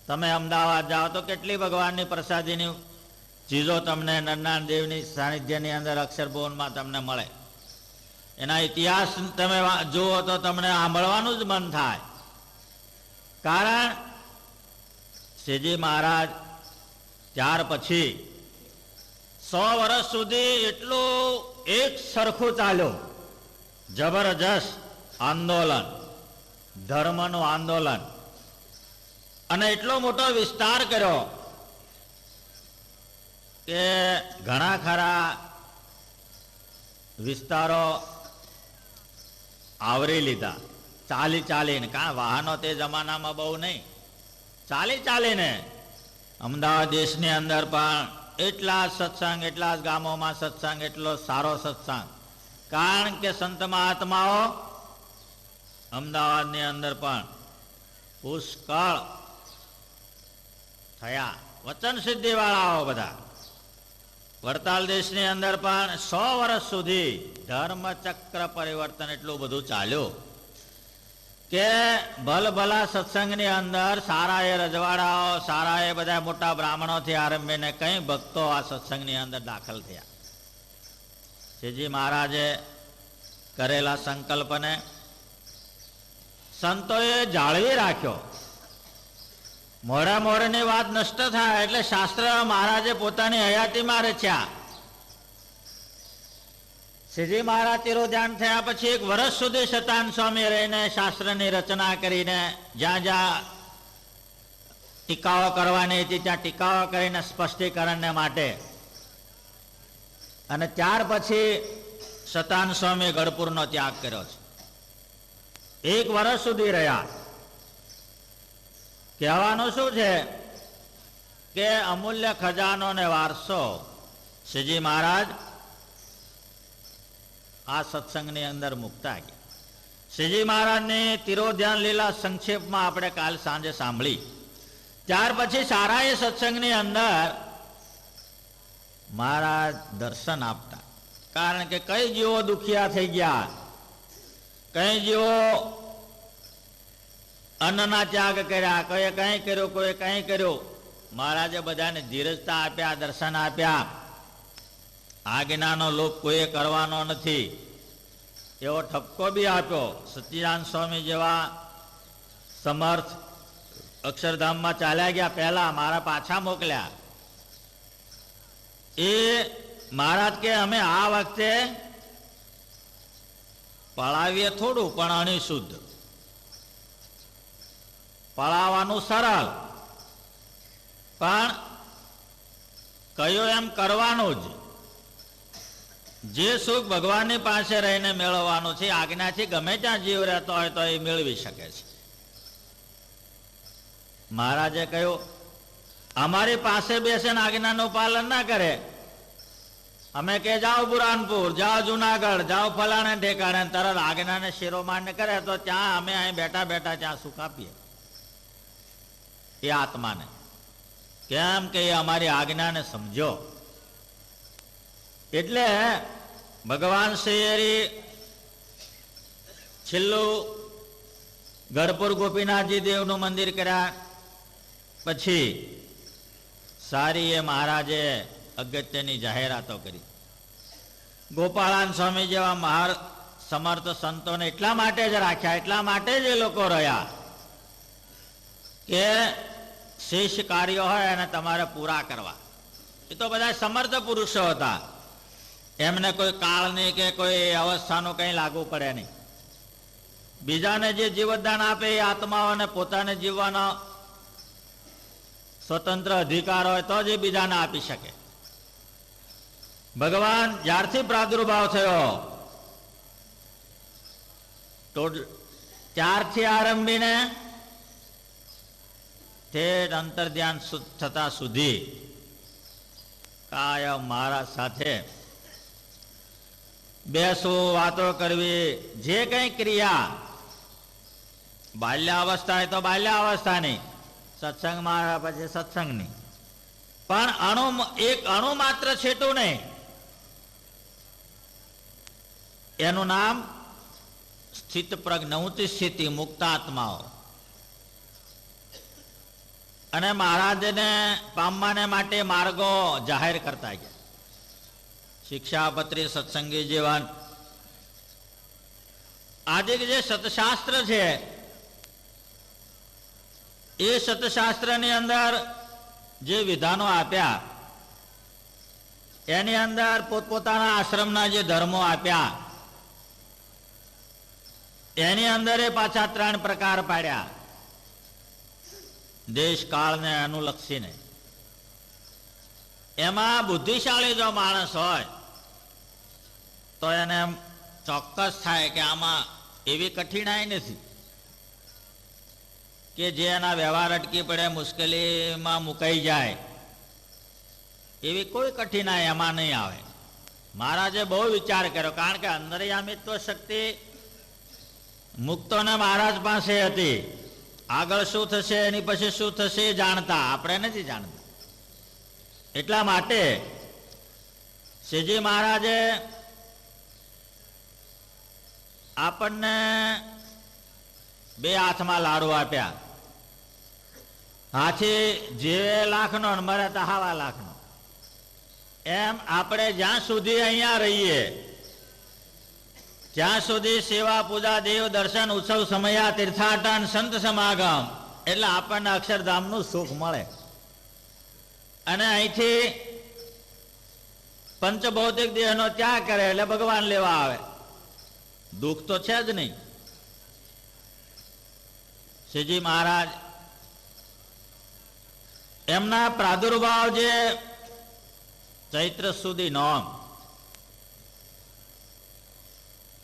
તમે અમદાવાદ જાઓ તો કેટલી ભગવાનની પ્રસાદીની ચીજો તમને નરનારાયણ દેવની સાનિધ્યની અંદર અક્ષરભુવનમાં તમને મળે. એના ઇતિહાસ તમે જુઓ તો તમને સાંભળવાનું જ મન થાય. કારણ શ્રીજી મહારાજ ત્યાર પછી 100 વર્ષ સુધી એટલું એક સરખું ચાલ્યું, જબરજસ્ત આંદોલન, ધર્મનું આંદોલન, અને એટલો મોટો વિસ્તાર કર્યો કે ઘણા ખરા વિસ્તારો આવરી લીધા ચાલી ચાલીને. કારણ વાહનો તે જમાનામાં બહુ નહીં, ચાલી ચાલીને. અમદાવાદ દેશની અંદર પણ એટલા જ સત્સંગ, એટલા જ ગામોમાં સત્સંગ, એટલો સારો સત્સંગ. કારણ કે સંત મહાત્માઓ અમદાવાદની અંદર પણ પુષ્કળ થયા, વચન સિદ્ધિ વાળાઓ બધા. વડતાલ દેશની અંદર પણ 100 વર્ષ સુધી ધર્મચક્ર પરિવર્તન એટલું બધું ચાલ્યું કે ભલભલા સત્સંગની અંદર સારા એ રજવાડાઓ, સારા એ બધા મોટા બ્રાહ્મણોથી આરંભીને કઈ ભક્તો આ સત્સંગની અંદર દાખલ થયા. શ્રીજી મહારાજે કરેલા સંકલ્પને સંતોએ જાળવી રાખ્યો. મોડની વાત નષ્ટ થાય એટલે શાસ્ત્ર મહારાજે પોતાની હયાતીમાં રચ્યા. શ્રીજી મહારાજ તિરોધાન થયા પછી 1 વર્ષ સુધી સતાન સ્વામી રહીને શાસ્ત્રની રચના કરીને જ્યાં જ્યાં ટીકાઓ કરવાની હતી ત્યાં ટીકાઓ કરીને સ્પષ્ટીકરણને માટે, અને ત્યાર પછી સતાન સ્વામી ગઢપુરનો ત્યાગ કર્યો છે. 1 વર્ષ સુધી રહ્યા. કહેવાનું શું છે કે અમૂલ્ય ખજાનો ને વારસો શ્રીજી મહારાજ આ સત્સંગની અંદર મૂકતા ગયા. શ્રીજી મહારાજની તિરોધ્યાન લીલા સંક્ષેપમાં આપણે કાલ સાંજે સાંભળી. ત્યાર પછી સારા એ સત્સંગની અંદર મહારાજ દર્શન આપતા. કારણ કે કઈ જીવો દુખિયા થઈ ગયા, કઈ જીવો અન્નના ત્યાગ કર્યા, કોઈએ કંઈ કર્યું, કોઈએ કંઈ કર્યું. મહારાજે બધાને ધીરજતા આપ્યા, દર્શન આપ્યા. આજ્ઞાનો લોપ કોઈએ કરવાનો નથી એવો ઠપકો બી આપ્યો. સચ્ચિદાનંદ સ્વામી જેવા સમર્થ અક્ષરધામમાં ચાલ્યા ગયા, પહેલા મારા પાછા મોકલ્યા. એ મહારાજ કે અમે આ વખતે પળાવીએ થોડું પણ અણી શુદ્ધ. પળાવવાનું સરળ પણ કયો એમ કરવાનું જ. જે સુખ ભગવાનની પાસે રહીને મેળવવાનું છે, આજ્ઞાથી ગમે ત્યાં જીવ રહેતો હોય તો એ મેળવી શકે છે. મહારાજે કહ્યું અમારી પાસે બેસીને આજ્ઞાનું પાલન ના કરે, અમે કે જાઓ બુરાનપુર, જાઓ જુનાગઢ, જાઓ ફલાણે ઠેકાણે, તરત આજ્ઞાને શિરોમાન્ય કરે તો ત્યાં અમે અહીં બેઠા બેઠા ત્યાં સુખ આપીએ એ આત્માને. કેમ કે એ અમારી આજ્ઞાને સમજો. એટલે ભગવાન શ્રી છેલ્લું ગઢપુર ગોપીનાથજી દેવનું મંદિર કર્યા. પછી સારી એ મહારાજે અગત્યની જાહેરાતો કરી. ગોપાળાન સ્વામી જેવા મહાર સમર્થ સંતોને એટલા માટે જ રાખ્યા, એટલા માટે જ એ લોકો રહ્યા કે શેષ કાર્યો હોય અને તમારે પૂરા કરવા. એ તો બધા સમર્થ પુરુષો હતા, એમને કોઈ કાળની કે કોઈ અવસ્થાનું કંઈ લાગુ પડે નહીં. બીજાને જે જીવતદાન આપે એ આત્માઓને પોતાને જીવવાનો સ્વતંત્ર અધિકાર હોય તો જ એ બીજાને આપી શકે. ભગવાન જ્યારથી પ્રાદુર્ભાવ થયો તો ત્યારથી આરંભીને ઠેઠ અંતર્ધ્યાન થતા સુધી કાયમ મહારાજ સાથે બેસવું, વાતો કરવી, જે કંઈ ક્રિયા, બાલ્યાવસ્થા હોય તો બાલ્યાવસ્થાની, સત્સંગમાં આવ્યા પછી સત્સંગની, પણ એક અણુ માત્ર છેટું નહીં. એનું નામ સ્થિત પ્રજ્ઞ સ્થિતિ મુક્તાત્માઓ. અને મહારાજને પામવાને માટે માર્ગો જાહેર કરતા ગયા. શિક્ષાપત્રી, સત્સંગી જીવન. આજે જે સતશાસ્ત્ર છે એ સતશાસ્ત્રની અંદર જે વિધાનો આપ્યા એની અંદર પોતપોતાના આશ્રમના જે ધર્મો આપ્યા એની અંદર એ પાછા 3 પ્રકાર પાડ્યા. દેશ કાળને અનુલક્ષીને. એમાં બુદ્ધિશાળી જો માણસ હોય તો એને ચોક્કસ થાય કે આમાં એવી કઠિનાઈ નથી કે જે એના વ્યવહાર અટકી પડે, મુશ્કેલીમાં મુકાઈ જાય, એવી કોઈ કઠિનાઈ એમાં નહીં આવે. મહારાજે બહુ વિચાર કર્યો, કારણ કે અંતર્યામિત્વ શક્તિ મુક્તોને મહારાજ પાસે હતી. આગળ શું થશે, એની પછી શું થશે એ જાણતા, આપણે નથી જાણતા. એટલા માટે શ્રીજી મહારાજે આપણને 2 હાથમાં લાડુ આપ્યા. હાથી જીવે લાખનો અને મરે તો 1.25 લાખનો. એમ આપણે જ્યાં સુધી અહીંયા રહીએ ત્યાં સુધી સેવા પૂજા દેવ દર્શન ઉત્સવ સમયા તીર્થાટન સંત સમાગમ એટલે આપણને અક્ષરધામનું સુખ મળે. અને અહીંથી પંચભૌતિક દેહનો ત્યાગ કરે એટલે ભગવાન લેવા આવે. દુઃખ તો છે જ નહીં. શ્રીજી મહારાજ એમના પ્રાદુર્ભાવ જે ચૈત્ર સુધી નો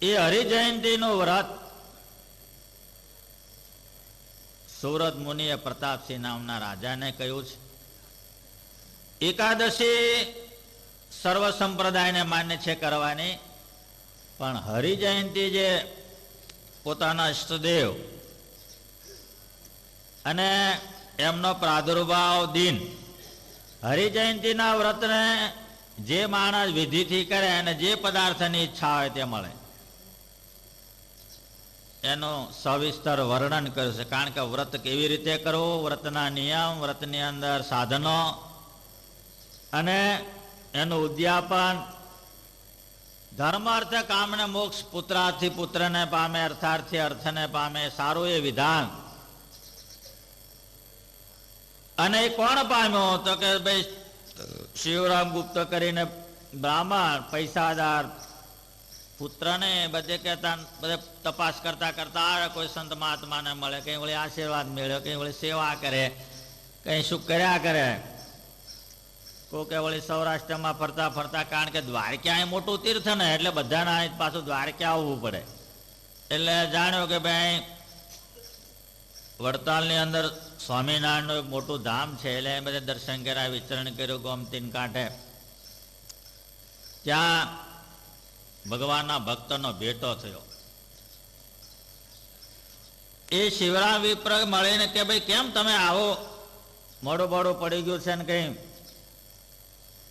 એ હરિજયંતીનું વ્રત સુરત મુનિએ પ્રતાપસિંહ નામના રાજાને કહ્યું છે. એકાદશી સર્વ સંપ્રદાયને માન્ય છે કરવાની, પણ હરિજયંતી જે પોતાના ઈષ્ટદેવ અને એમનો પ્રાદુર્ભાવ દિન, હરિજયંતીના વ્રતને જે માણસ વિધિથી કરે અને જે પદાર્થની ઈચ્છા હોય તે મળે. એનું સવિસ્તર વર્ણન કર્યું છે. કારણ કે વ્રત કેવી રીતે કરવું, વ્રતના નિયમ, વ્રતની અંદર સાધનો અને એનું ઉદ્યાપન, ધર્મ અર્થ કામને મોક્ષ, પુત્રાર્થી પુત્રને પામે, અર્થાર્થી અર્થને પામે, સારું એ વિધાન. અને એ કોણ પામ્યો? તો કે ભાઈ શિવરામ ગુપ્ત કરીને બ્રાહ્મણ પૈસાદાર પુત્રને બધે કહેતા, બધે તપાસ કરતા કરતા આવે, કોઈ સંત મહાત્માને મળે, કઈ વળી આશીર્વાદ મેળ્યો, કઈ વળી સેવા કરે, કઈ શું કર્યા કરે. કોઈ વળી સૌરાષ્ટ્રમાં ફરતા ફરતા, કારણ કે દ્વારકા એ મોટું તીર્થ ને એટલે બધાના પાછું દ્વારકા આવવું પડે. એટલે જાણ્યો કે ભાઈ વડતાલની અંદર સ્વામિનારાયણનું એક મોટું ધામ છે, એટલે એ બધે દર્શન કર્યા, વિચરણ કર્યું ગોમતીન કાંઠે. ત્યાં ભગવાનના ભક્તનો ભેટો થયો. એ શિવરામ વિપ્ર મળીને કે ભાઈ કેમ તમે આવો, મોડું બોડું પડી ગયું છે ને કઈ?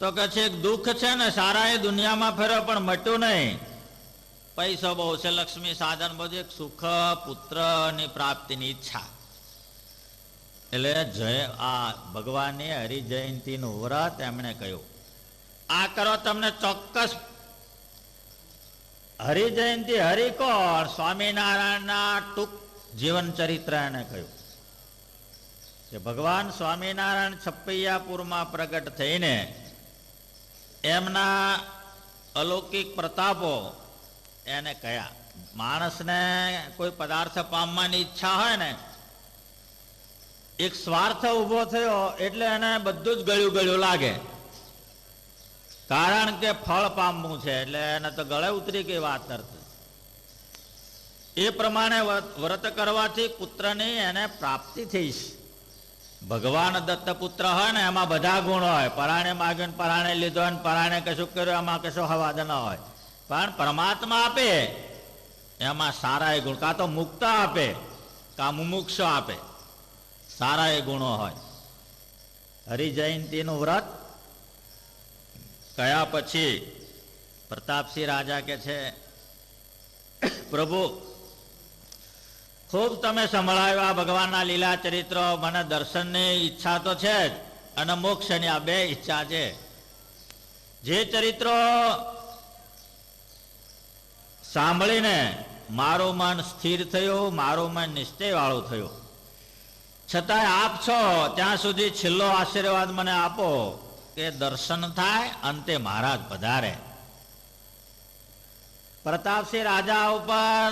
તો કે છે દુઃખ છે ને સારા એ દુનિયામાં ફેર્યો પણ મટ્યું નહીં. પૈસો બહુ છે, લક્ષ્મી સાધન બધું, એક સુખ પુત્રની પ્રાપ્તિની ઈચ્છા. એટલે આ ભગવાનની હરિજયંતીનું વ્રત એમણે કહ્યું આ કરો, તમને ચોક્કસ. હરિજયંતી હરિ કોણ? સ્વામિનારાયણના ટૂંક જીવન ચરિત્ર એને કહ્યું કે ભગવાન સ્વામિનારાયણ છપૈયાપુરમાં પ્રગટ થઈને એમના અલૌકિક પ્રતાપો એને કયા. માણસને કોઈ પદાર્થ પામવાની ઈચ્છા હોય ને, એક સ્વાર્થ ઉભો થયો એટલે એને બધું જ ગળ્યું ગળ્યું લાગે, કારણ કે ફળ પામવું છે એટલે એને તો ગળે ઉતરી ગઈ વાત કરતી. એ પ્રમાણે વ્રત કરવાથી પુત્રની એને પ્રાપ્તિ થઈ છે. ભગવાન દત્ત પુત્ર હોય ને એમાં બધા ગુણ હોય. પરાણે માગ્યું, પરાણે લીધો, પરાણે કશું કર્યું, એમાં કશું હવાદ ન હોય. પણ પરમાત્મા આપે એમાં સારા એ ગુણ, કાં તો મુક્ત આપે કાં મુમુક્ષ આપે, સારા એ ગુણો હોય. હરિજયંતીનું વ્રત કયા પછી પ્રતાપસિંહ રાજા કે છે પ્રભુ ખૂબ તમે સંભળાવ્યા ભગવાનના લીલા ચરિત્રો, મને દર્શનની ઈચ્છા તો છે જ અને મોક્ષની આ બે ઈચ્છા છે. જે ચરિત્રો સાંભળીને મારું મન સ્થિર થયું, મારું મન નિશ્ચય વાળું થયું. છતાંય આપ છો ત્યાં સુધી છેલ્લો આશીર્વાદ મને આપો કે દર્શન થાય, અંતે મહારાજ પધારે. પ્રતાપસિંહ રાજા ઉપર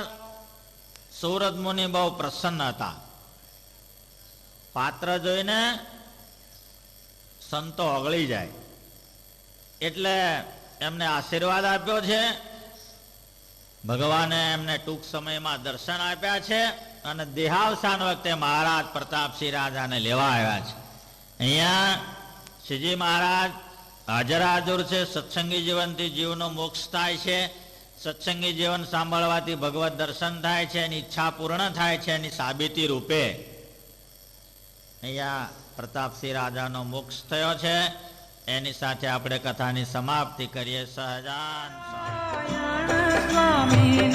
સુરત મુનિ બહુ પ્રસન્ન હતા. પાત્ર જોઈને સંતો ઓગળી જાય એટલે એમને આશીર્વાદ આપ્યો છે. ભગવાને એમને ટૂંક સમયમાં દર્શન આપ્યા છે અને દેહાવસાન વખતે મહારાજ પ્રતાપસિંહ રાજાને લેવા આવ્યા છે. અહીંયા શ્રીજી મહારાજ હાજર હાજર છે. સત્સંગી જીવનથી જીવનો મોક્ષ થાય છે. સત્સંગી જીવન સાંભળવાથી ભગવત દર્શન થાય છે, એની ઈચ્છા પૂર્ણ થાય છે. એની સાબિતી રૂપે અહીંયા પ્રતાપસિંહ રાજાનો મોક્ષ થયો છે. એની સાથે આપણે કથાની સમાપ્તિ કરીએ. સહજાન સ્વામી